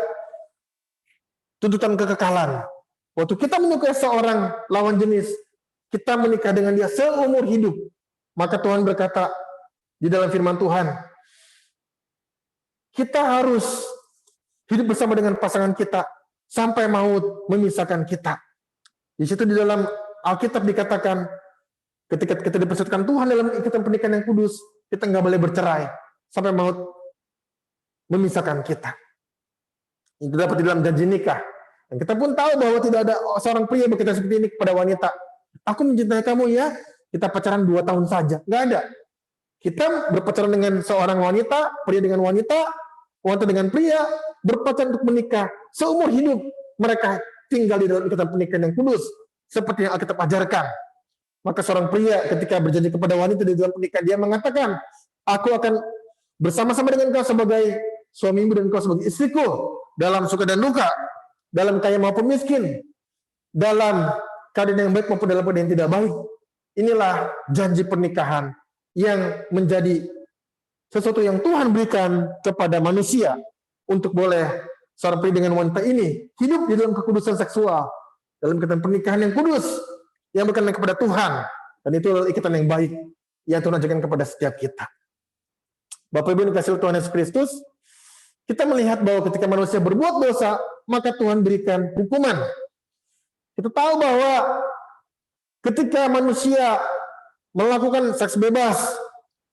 [SPEAKER 2] tuntutan kekekalan. Waktu kita menyukai seorang lawan jenis, kita menikah dengan dia seumur hidup. Maka Tuhan berkata di dalam firman Tuhan, kita harus hidup bersama dengan pasangan kita sampai maut memisahkan kita. Di situ di dalam Alkitab dikatakan, ketika kita dipersatukan Tuhan dalam ikatan pernikahan yang kudus, kita nggak boleh bercerai sampai maut memisahkan kita. Itu dapat di dalam janji nikah. Dan kita pun tahu bahwa tidak ada seorang pria berkata seperti ini kepada wanita. Aku mencintai kamu ya, kita pacaran 2 tahun saja. Nggak ada. Kita berpacaran dengan seorang wanita, pria dengan wanita, wanita dengan pria, berpacaran untuk menikah seumur hidup. Mereka tinggal di dalam ikatan pernikahan yang kudus, seperti yang Alkitab ajarkan. Maka seorang pria ketika berjanji kepada wanita di dalam pernikahan, dia mengatakan, aku akan bersama-sama dengan kau sebagai suamimu dan kau sebagai istriku, dalam suka dan duka, dalam kaya maupun miskin, dalam keadaan yang baik maupun dalam keadaan yang tidak baik. Inilah janji pernikahan yang menjadi sesuatu yang Tuhan berikan kepada manusia untuk boleh seorang pria dengan wanita ini hidup di dalam kekudusan seksual, dalam ikatan pernikahan yang kudus, yang berkenan kepada Tuhan. Dan itu adalah ikatan yang baik yang Tuhan ajarkan kepada setiap kita. Bapak Ibu yang dikasihi Tuhan Yesus Kristus, kita melihat bahwa ketika manusia berbuat dosa, maka Tuhan berikan hukuman. Kita tahu bahwa ketika manusia melakukan seks bebas,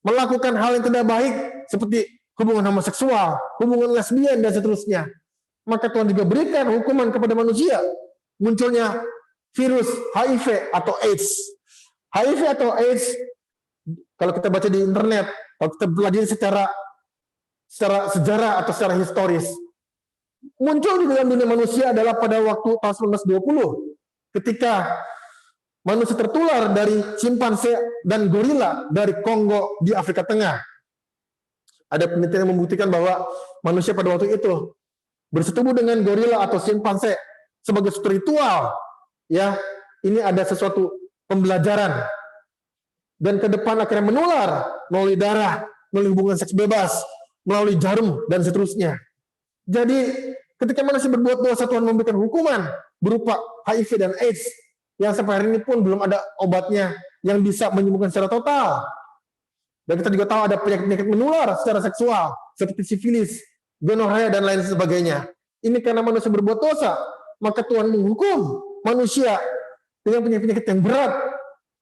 [SPEAKER 2] melakukan hal yang tidak baik, seperti hubungan homoseksual, hubungan lesbian, dan seterusnya, maka Tuhan juga berikan hukuman kepada manusia. Munculnya virus HIV atau AIDS. HIV atau AIDS, kalau kita baca di internet, kalau kita belajar secara sejarah atau secara historis, muncul di dalam dunia manusia adalah pada waktu tahun 1920 ketika manusia tertular dari simpanse dan gorila dari Kongo di Afrika Tengah. Ada penelitian yang membuktikan bahwa manusia pada waktu itu bersetubuh dengan gorila atau simpanse sebagai suatu ritual. Ya, ini ada sesuatu pembelajaran. Dan ke depan akhirnya menular melalui darah, melalui hubungan seks bebas, melalui jarum, dan seterusnya. Jadi, ketika manusia berbuat dosa, Tuhan memberikan hukuman berupa HIV dan AIDS, yang sampai hari ini pun belum ada obatnya yang bisa menyembuhkan secara total. Dan kita juga tahu ada penyakit-penyakit menular secara seksual, seperti sifilis, gonorrea, dan lain sebagainya. Ini karena manusia berbuat dosa, maka Tuhan menghukum manusia dengan penyakit-penyakit yang berat,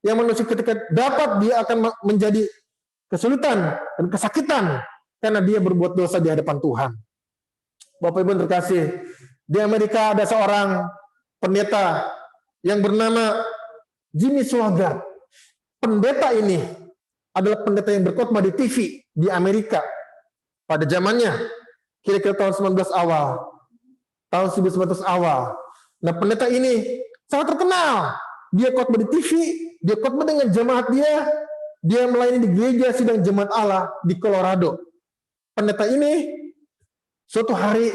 [SPEAKER 2] yang manusia ketika dapat dia akan menjadi kesulitan dan kesakitan karena dia berbuat dosa di hadapan Tuhan. Bapak Ibu terkasih, di Amerika ada seorang pendeta yang bernama Jimmy Swaggart. Pendeta ini adalah pendeta yang berkhotbah di TV di Amerika pada zamannya, kira-kira tahun 19 awal, tahun 1900 awal. Nah, pendeta ini sangat terkenal. Dia khotbah di TV, dia khotbah dengan jemaat dia melayani di gereja sidang jemaat Allah di Colorado. Pendeta ini suatu hari,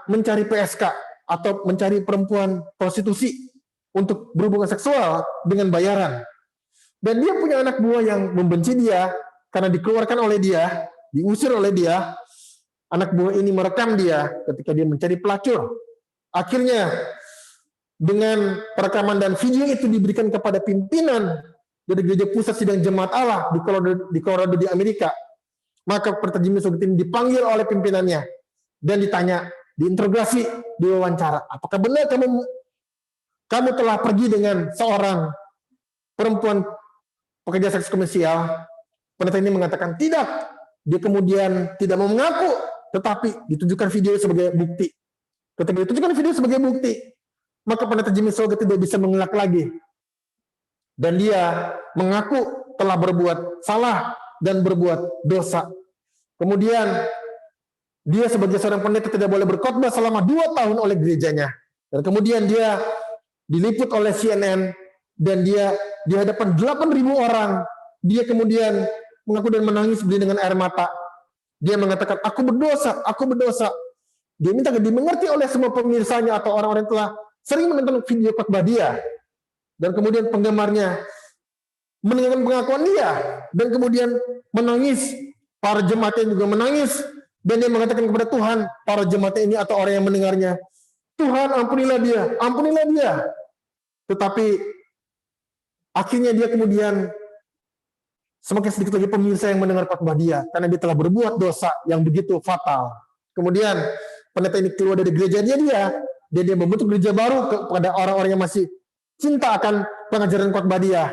[SPEAKER 2] mencari PSK atau mencari perempuan prostitusi untuk berhubungan seksual dengan bayaran. Dan dia punya anak buah yang membenci dia karena dikeluarkan oleh dia, diusir oleh dia. Anak buah ini merekam dia ketika dia mencari pelacur. Akhirnya dengan perekaman dan video itu diberikan kepada pimpinan dari gereja pusat sidang jemaat Allah di Colorado di Amerika. Maka pendeta Jimmy Swaggart ini dipanggil oleh pimpinannya dan ditanya, diinterogasi, diwawancara. Apakah benar kamu telah pergi dengan seorang perempuan pekerja seks komersial? Pendeta ini mengatakan tidak. Dia kemudian tidak mau mengaku, tetapi ditunjukkan video sebagai bukti. Ketika ditunjukkan video sebagai bukti, maka pendeta Jimmy Swaggart tidak bisa mengelak lagi. Dan dia mengaku telah berbuat salah dan berbuat dosa. Kemudian dia sebagai seorang pendeta tidak boleh berkhotbah selama 2 tahun oleh gerejanya. Dan kemudian dia diliput oleh CNN dan dia di hadapan 8.000 orang, dia kemudian mengaku dan menangis dengan air mata. Dia mengatakan, aku berdosa, aku berdosa. Dia minta dimengerti oleh semua pemirsanya atau orang-orang yang telah sering menonton video khotbah dia. Dan kemudian penggemarnya mendengarkan pengakuan dia dan kemudian menangis. Para jemaatnya juga menangis dan dia mengatakan kepada Tuhan, para jemaat ini atau orang yang mendengarnya, Tuhan ampunilah dia, ampunilah dia. Tetapi akhirnya dia kemudian semakin sedikit lagi pemirsa yang mendengar khotbah dia karena dia telah berbuat dosa yang begitu fatal. Kemudian pendeta ini keluar dari gereja dia membentuk gereja baru kepada orang-orang yang masih cinta akan pengajaran khotbah dia.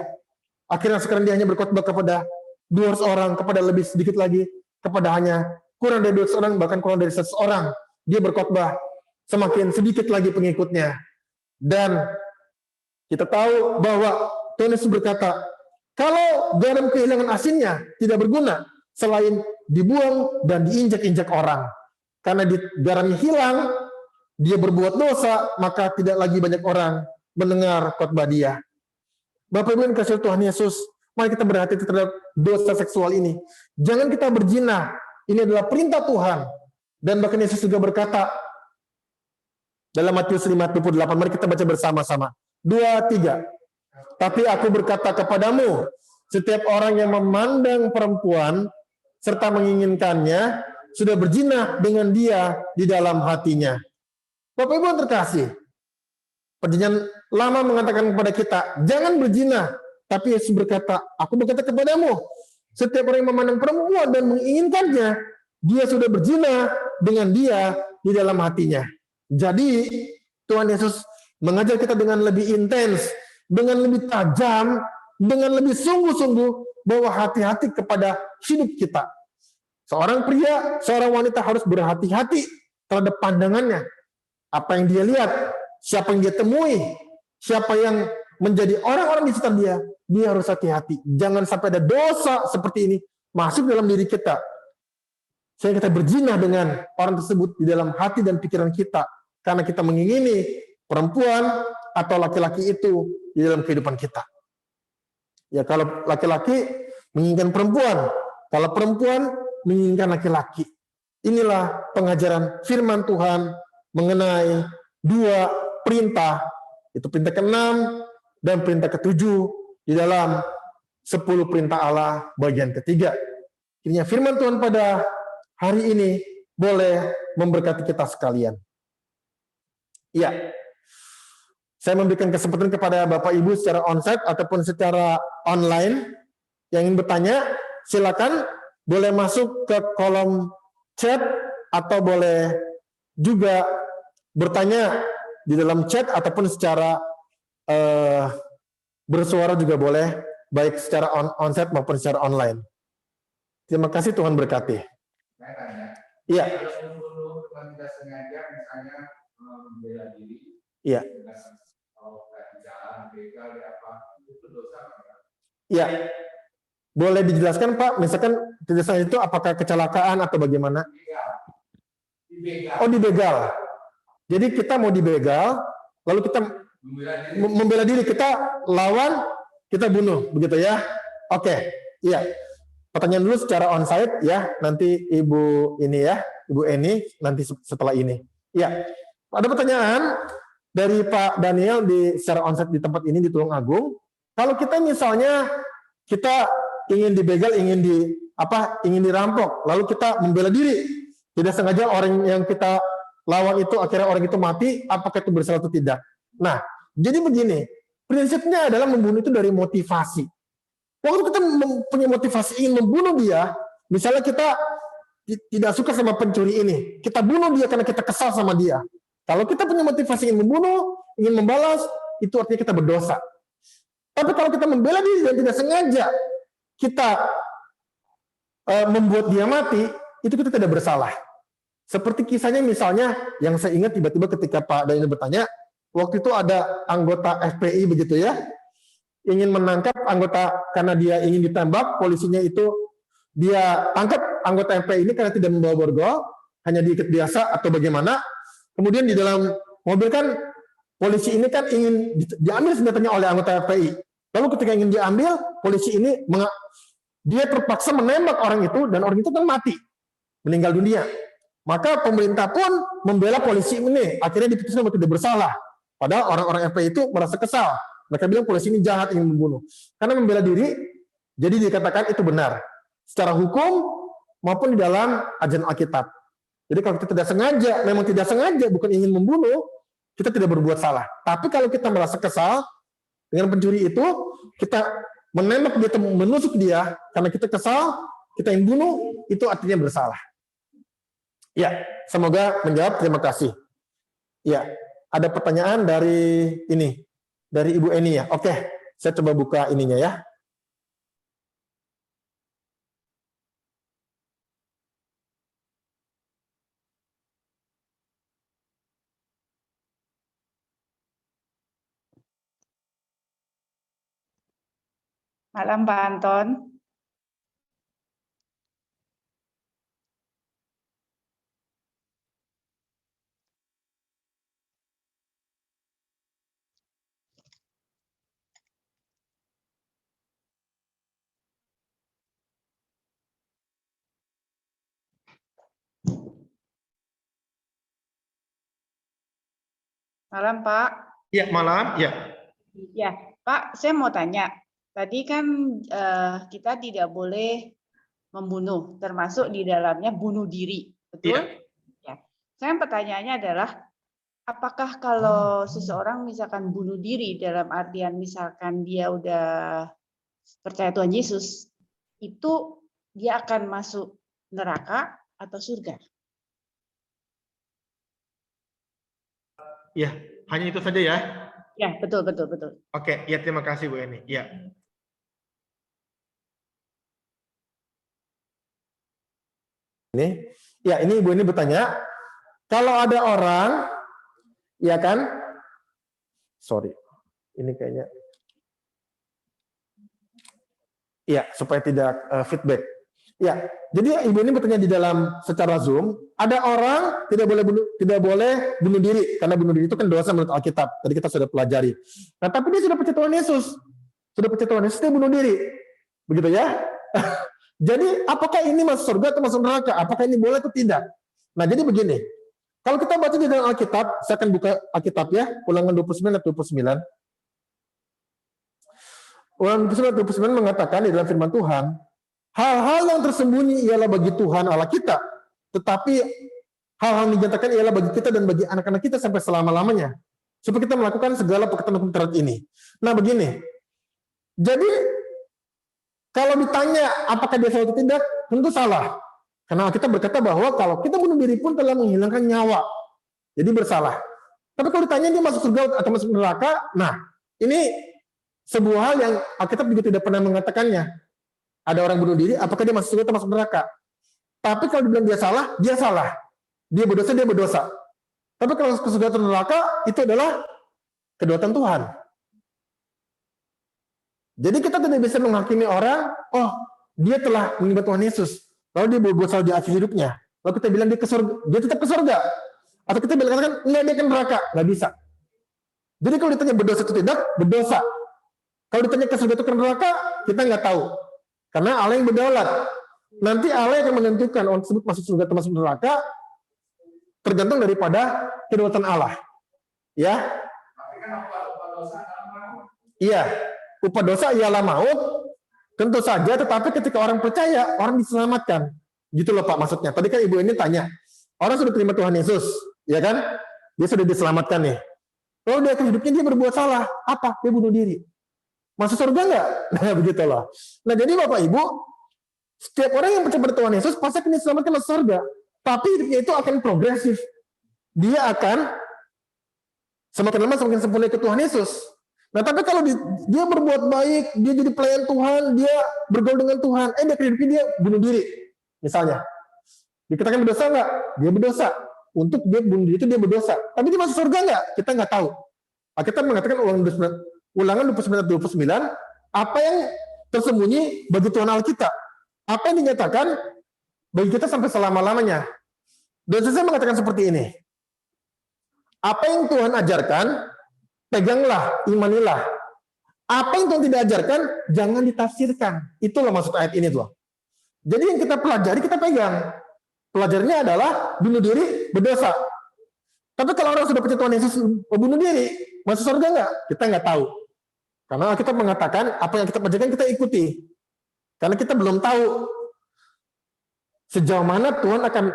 [SPEAKER 2] Akhirnya sekarang dia hanya berkhotbah kepada 200 orang, kepada lebih sedikit lagi, kepada hanya kurang dari 200 orang, bahkan kurang dari 100 orang. Dia berkhotbah, semakin sedikit lagi pengikutnya. Dan kita tahu bahwa Tuhan Yesus berkata, kalau garam kehilangan asinnya tidak berguna, selain dibuang dan diinjak-injak orang. Karena garamnya hilang, dia berbuat dosa, maka tidak lagi banyak orang mendengar khotbah dia. Bapak Ibu yang kasih Tuhan Yesus, mari kita berhati-hati terhadap dosa seksual ini. Jangan kita berzina. Ini adalah perintah Tuhan. Dan bahkan Yesus juga berkata dalam Matius 5:28, mari kita baca bersama-sama. 2, 3. Tapi aku berkata kepadamu, setiap orang yang memandang perempuan serta menginginkannya sudah berzina dengan dia di dalam hatinya. Bapak Ibu yang terkasih, Perjanjian Lama mengatakan kepada kita, jangan berzina. Tapi Yesus berkata, aku berkata kepadamu, setiap orang yang memandang perempuan dan menginginkannya, dia sudah berzina dengan dia di dalam hatinya. Jadi, Tuhan Yesus mengajar kita dengan lebih intens, dengan lebih tajam, dengan lebih sungguh-sungguh, bahwa hati-hati kepada hidup kita. Seorang pria, seorang wanita harus berhati-hati terhadap pandangannya. Apa yang dia lihat, siapa yang dia temui, siapa yang menjadi orang-orang di sekitar dia harus hati-hati. Jangan sampai ada dosa seperti ini masuk dalam diri kita. sehingga kita berzina dengan orang tersebut di dalam hati dan pikiran kita, karena kita mengingini perempuan atau laki-laki itu di dalam kehidupan kita. Ya, kalau laki-laki menginginkan perempuan, kalau perempuan menginginkan laki-laki. Inilah pengajaran firman Tuhan mengenai dua perintah, itu perintah ke-6 dan perintah ke-7 di dalam 10 perintah Allah bagian ketiga. Kiranya firman Tuhan pada hari ini boleh memberkati kita sekalian. Iya, saya memberikan kesempatan kepada Bapak Ibu secara onsite ataupun secara online yang ingin bertanya, silakan boleh masuk ke kolom chat atau boleh juga bertanya di dalam chat ataupun secara bersuara juga boleh, baik secara onsite maupun secara online. Terima kasih, Tuhan berkati.
[SPEAKER 3] Saya tanya,
[SPEAKER 2] Iya.
[SPEAKER 3] kalau Tuhan tidak sengaja misalnya membela diri,
[SPEAKER 2] Iya.
[SPEAKER 3] kalau di jalan, begal, apa, itu dosa apa?
[SPEAKER 2] Iya. Boleh dijelaskan, Pak? Misalkan tulisan itu apakah kecelakaan atau bagaimana?
[SPEAKER 3] Dibegal.
[SPEAKER 2] Oh, dibegal. Jadi kita mau dibegal, lalu kita membela diri, kita lawan, kita bunuh, begitu ya? Oke, iya. Pertanyaan dulu secara onsite ya, nanti Ibu ini ya, Ibu Eni nanti setelah ini. Iya. Ada pertanyaan dari Pak Daniel di secara onsite di tempat ini di Tulungagung. Kalau kita misalnya kita ingin dibegal, ingin dirampok, lalu kita membela diri, tidak sengaja orang yang kita lawan itu akhirnya orang itu mati, apakah itu bersalah atau tidak? Nah, jadi begini, prinsipnya adalah membunuh itu dari motivasi. Waktu kita punya motivasi ingin membunuh dia, misalnya kita tidak suka sama pencuri ini, kita bunuh dia karena kita kesal sama dia. Kalau kita punya motivasi ingin membunuh, ingin membalas, itu artinya kita berdosa. Tapi kalau kita membela diri dan tidak sengaja kita membuat dia mati, itu kita tidak bersalah. Seperti kisahnya misalnya, yang saya ingat tiba-tiba ketika Pak Daniel bertanya, waktu itu ada anggota FPI begitu ya, ingin menangkap anggota karena dia ingin ditembak, polisinya itu dia tangkap anggota FPI ini karena tidak membawa borgol, hanya diikat biasa atau bagaimana. Kemudian di dalam mobil kan polisi ini kan ingin diambil senjatanya oleh anggota FPI. Lalu ketika ingin diambil, polisi ini dia terpaksa menembak orang itu dan orang itu kan mati, meninggal dunia. Maka pemerintah pun membela polisi ini, akhirnya diputuskan bahwa tidak bersalah. Padahal orang-orang FPI itu merasa kesal. Mereka bilang polisi ini jahat, ingin membunuh. Karena membela diri, jadi dikatakan itu benar. Secara hukum maupun di dalam ajaran Alkitab. Jadi kalau kita tidak sengaja, memang tidak sengaja, bukan ingin membunuh, kita tidak berbuat salah. Tapi kalau kita merasa kesal dengan pencuri itu, kita menembak dia, menusuk dia, karena kita kesal, kita ingin bunuh, itu artinya bersalah. Ya, semoga menjawab. Terima kasih. Ya, ada pertanyaan dari ini, dari Ibu Eni ya. Oke, saya coba buka ininya ya.
[SPEAKER 4] Malam Pak Anton. Malam Pak.
[SPEAKER 2] Ya, malam. Ya.
[SPEAKER 4] Ya, Pak, saya mau tanya. Tadi kan kita tidak boleh membunuh, termasuk di dalamnya bunuh diri, betul? Ya. Saya pertanyaannya adalah, apakah kalau seseorang misalkan bunuh diri dalam artian misalkan dia udah percaya Tuhan Yesus, itu dia akan masuk neraka atau surga?
[SPEAKER 2] Ya, hanya itu saja ya.
[SPEAKER 4] Ya, betul.
[SPEAKER 2] Oke, ya terima kasih Bu Eni. Ya. Ini Ibu ini bertanya, kalau ada orang, ya kan? Sorry, ini kayaknya. Ya, supaya tidak feedback. Ya, jadi ibu ini bertanya di dalam secara Zoom, ada orang tidak boleh bunuh diri karena bunuh diri itu kan dosa menurut Alkitab. Tadi kita sudah pelajari. Nah, tapi dia sudah percaya Tuhan Yesus. Sudah percaya Tuhan Yesus, dia bunuh diri. Begitu ya. Jadi, apakah ini masuk surga atau masuk neraka? Apakah ini boleh atau tidak? Nah, jadi begini. Kalau kita baca di dalam Alkitab, saya akan buka Alkitab ya, Ulangan 29 ayat 29. Ulangan 29 ayat 29 mengatakan di dalam firman Tuhan, hal-hal yang tersembunyi ialah bagi Tuhan Allah kita, tetapi hal-hal yang dinyatakan ialah bagi kita dan bagi anak-anak kita sampai selama-lamanya, supaya kita melakukan segala perkataan hukum Taurat ini. Nah, begini. Jadi, kalau ditanya apakah dia salah atau tidak, tentu salah. Karena kita berkata bahwa kalau kita bunuh diri pun telah menghilangkan nyawa. Jadi bersalah. Tapi kalau ditanya dia masuk surga atau masuk neraka, nah, ini sebuah hal yang Alkitab juga tidak pernah mengatakannya. Ada orang bunuh diri, apakah dia masuk surga atau masuk neraka? Tapi kalau dibilang dia salah, dia salah. Dia berdosa. Tapi kalau ke surga atau neraka, itu adalah kedaulatan Tuhan. Jadi kita tidak bisa menghakimi orang, oh, dia telah menyembah Tuhan Yesus, lalu dia berbuat salah di akhir hidupnya. Lalu kita bilang dia ke surga, dia tetap ke surga. Atau kita bilang enggak, dia ke neraka, nggak bisa. Jadi kalau ditanya berdosa atau tidak, berdosa. Kalau ditanya ke surga atau ke neraka, kita nggak tahu. Karena Allah yang berdaulat. Nanti Allah yang akan menentukan orang tersebut masuk surga atau masuk neraka, tergantung daripada kedaulatan Allah. Ya.
[SPEAKER 3] Tapi kan upah dosa kan
[SPEAKER 2] Iya. Upah dosa ialah maut, tentu saja, tetapi ketika orang percaya, orang diselamatkan. Gitu loh Pak maksudnya. Tadi kan ibu ini tanya, orang sudah terima Tuhan Yesus, ya kan? Dia sudah diselamatkan nih. Lalu dia hidupnya dia berbuat salah. Apa? Dia bunuh diri. Masuk surga nggak? Nah, begitulah. Nah, jadi Bapak Ibu, setiap orang yang percaya pada Tuhan Yesus pasti akan diselamatkan masuk surga. Tapi hidupnya itu akan progresif. Dia akan semakin lama semakin sempurna ke Tuhan Yesus. Nah, tapi kalau dia berbuat baik, dia jadi pelayan Tuhan, dia bergaul dengan Tuhan, dia hidupnya dia bunuh diri. Misalnya, dikatakan berdosa nggak? Dia berdosa. Untuk dia bunuh diri itu dia berdosa. Tapi dia masuk surga nggak? Kita nggak tahu. Kita mengatakan Ulangan 29, apa yang tersembunyi bagi Tuhan Allah kita? Apa yang dinyatakan bagi kita sampai selama-lamanya? Dan saya mengatakan seperti ini. Apa yang Tuhan ajarkan, peganglah, imanilah. Apa yang Tuhan tidak ajarkan, jangan ditafsirkan. Itulah maksud ayat ini tuh. Jadi yang kita pelajari, kita pegang. Pelajarannya adalah bunuh diri, berdosa. Tapi kalau orang sudah percaya Tuhan Yesus bunuh diri, masuk surga nggak? Kita nggak tahu. Karena kita mengatakan apa yang kita pelajari kita ikuti. Karena kita belum tahu sejauh mana Tuhan akan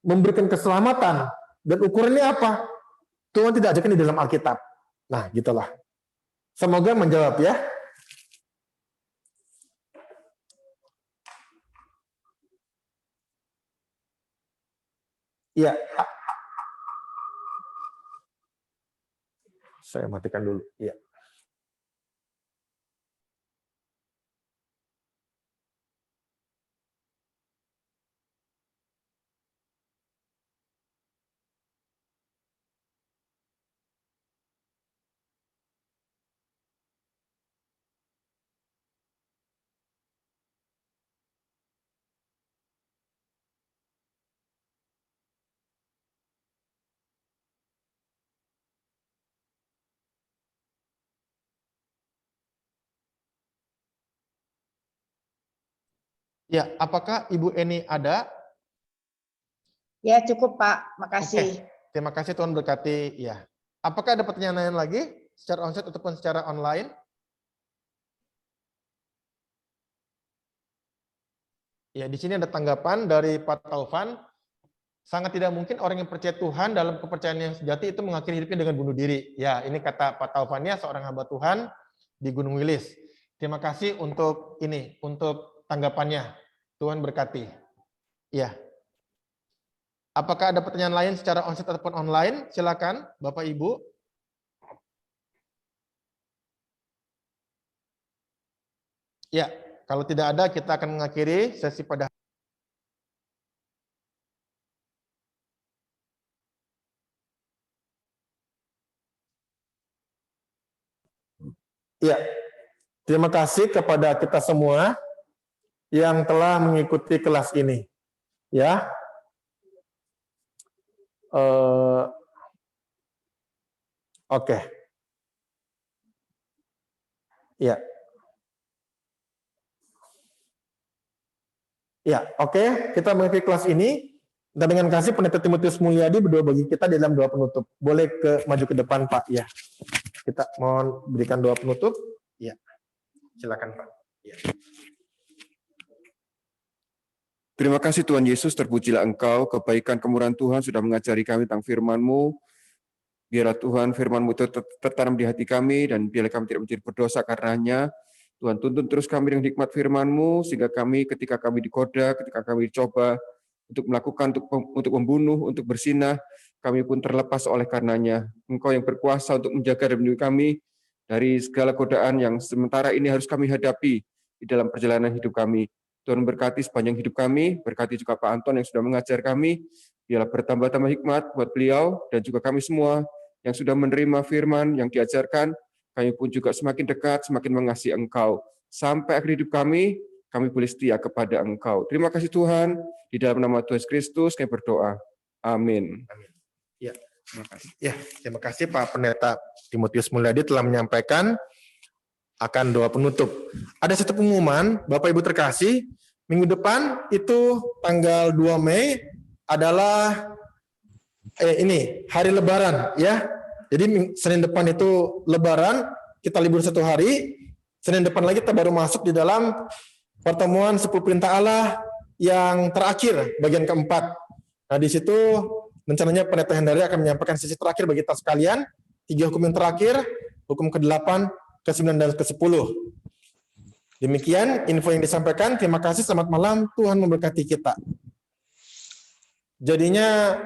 [SPEAKER 2] memberikan keselamatan dan ukurannya apa. Tuhan tidak ajarkan di dalam Alkitab. Nah, gitulah. Semoga menjawab ya. Iya. Saya matikan dulu. Iya. Ya, apakah Ibu Eni ada?
[SPEAKER 4] Ya, cukup Pak. Makasih.
[SPEAKER 2] Oke. Terima kasih, Tuhan berkati. Ya. Apakah ada pertanyaan lagi secara onsite ataupun secara online? Ya, di sini ada tanggapan dari Pak Taufan. Sangat tidak mungkin orang yang percaya Tuhan dalam kepercayaan yang sejati itu mengakhiri hidupnya dengan bunuh diri. Ya, ini kata Pak Taufannya, seorang hamba Tuhan di Gunung Wilis. Terima kasih untuk ini, untuk tanggapannya. Tuhan berkati. Ya. Apakah ada pertanyaan lain secara onsite ataupun online? Silakan, Bapak Ibu. Ya, kalau tidak ada kita akan mengakhiri sesi pada Ya, terima kasih kepada kita semua yang telah mengikuti kelas ini. Ya. Oke. Ya. Ya, oke. Kita mengikuti kelas ini. Dan dengan kasih Pendeta Timotius Mulyadi berdoa bagi kita dalam doa penutup. Boleh maju ke depan, Pak. Ya. Kita mohon berikan doa penutup. Ya. Silakan, Pak. Ya.
[SPEAKER 5] Terima kasih Tuhan Yesus, terpujilah Engkau, kebaikan kemurahan Tuhan sudah mengajari kami tentang firman-Mu. Biarlah Tuhan firman-Mu tertanam di hati kami, dan biarlah kami tidak menjadi berdosa karenanya. Tuhan tuntun terus kami dengan hikmat firman-Mu, sehingga kami ketika kami digoda, ketika kami dicoba, untuk melakukan, untuk membunuh, untuk bersinah, kami pun terlepas oleh karenanya. Engkau yang berkuasa untuk menjaga dan melindungi kami dari segala godaan yang sementara ini harus kami hadapi di dalam perjalanan hidup kami. Tuhan berkati sepanjang hidup kami, berkati juga Pak Anton yang sudah mengajar kami, biarlah bertambah-tambah hikmat buat beliau, dan juga kami semua yang sudah menerima firman yang diajarkan, kami pun juga semakin dekat, semakin mengasihi Engkau. Sampai akhir hidup kami boleh setia kepada Engkau. Terima kasih Tuhan, di dalam nama Tuhan Yesus Kristus kami berdoa. Amin.
[SPEAKER 2] Amin. Ya.
[SPEAKER 5] Terima kasih.
[SPEAKER 2] Ya, terima kasih Pak Pendeta Timotius Mulyadi telah menyampaikan akan doa penutup. Ada satu pengumuman, Bapak Ibu terkasih, minggu depan itu tanggal 2 Mei adalah ini hari Lebaran ya. Jadi Senin depan itu Lebaran, kita libur 1 hari. Senin depan lagi kita baru masuk di dalam pertemuan 10 perintah Allah yang terakhir, bagian keempat. Nah, di situ rencananya Pendeta Hendari akan menyampaikan sesi terakhir bagi kita sekalian, 3 hukum yang terakhir, hukum ke-8, ke-9, dan ke-10. Demikian info yang disampaikan. Terima kasih, selamat malam. Tuhan memberkati kita. Jadinya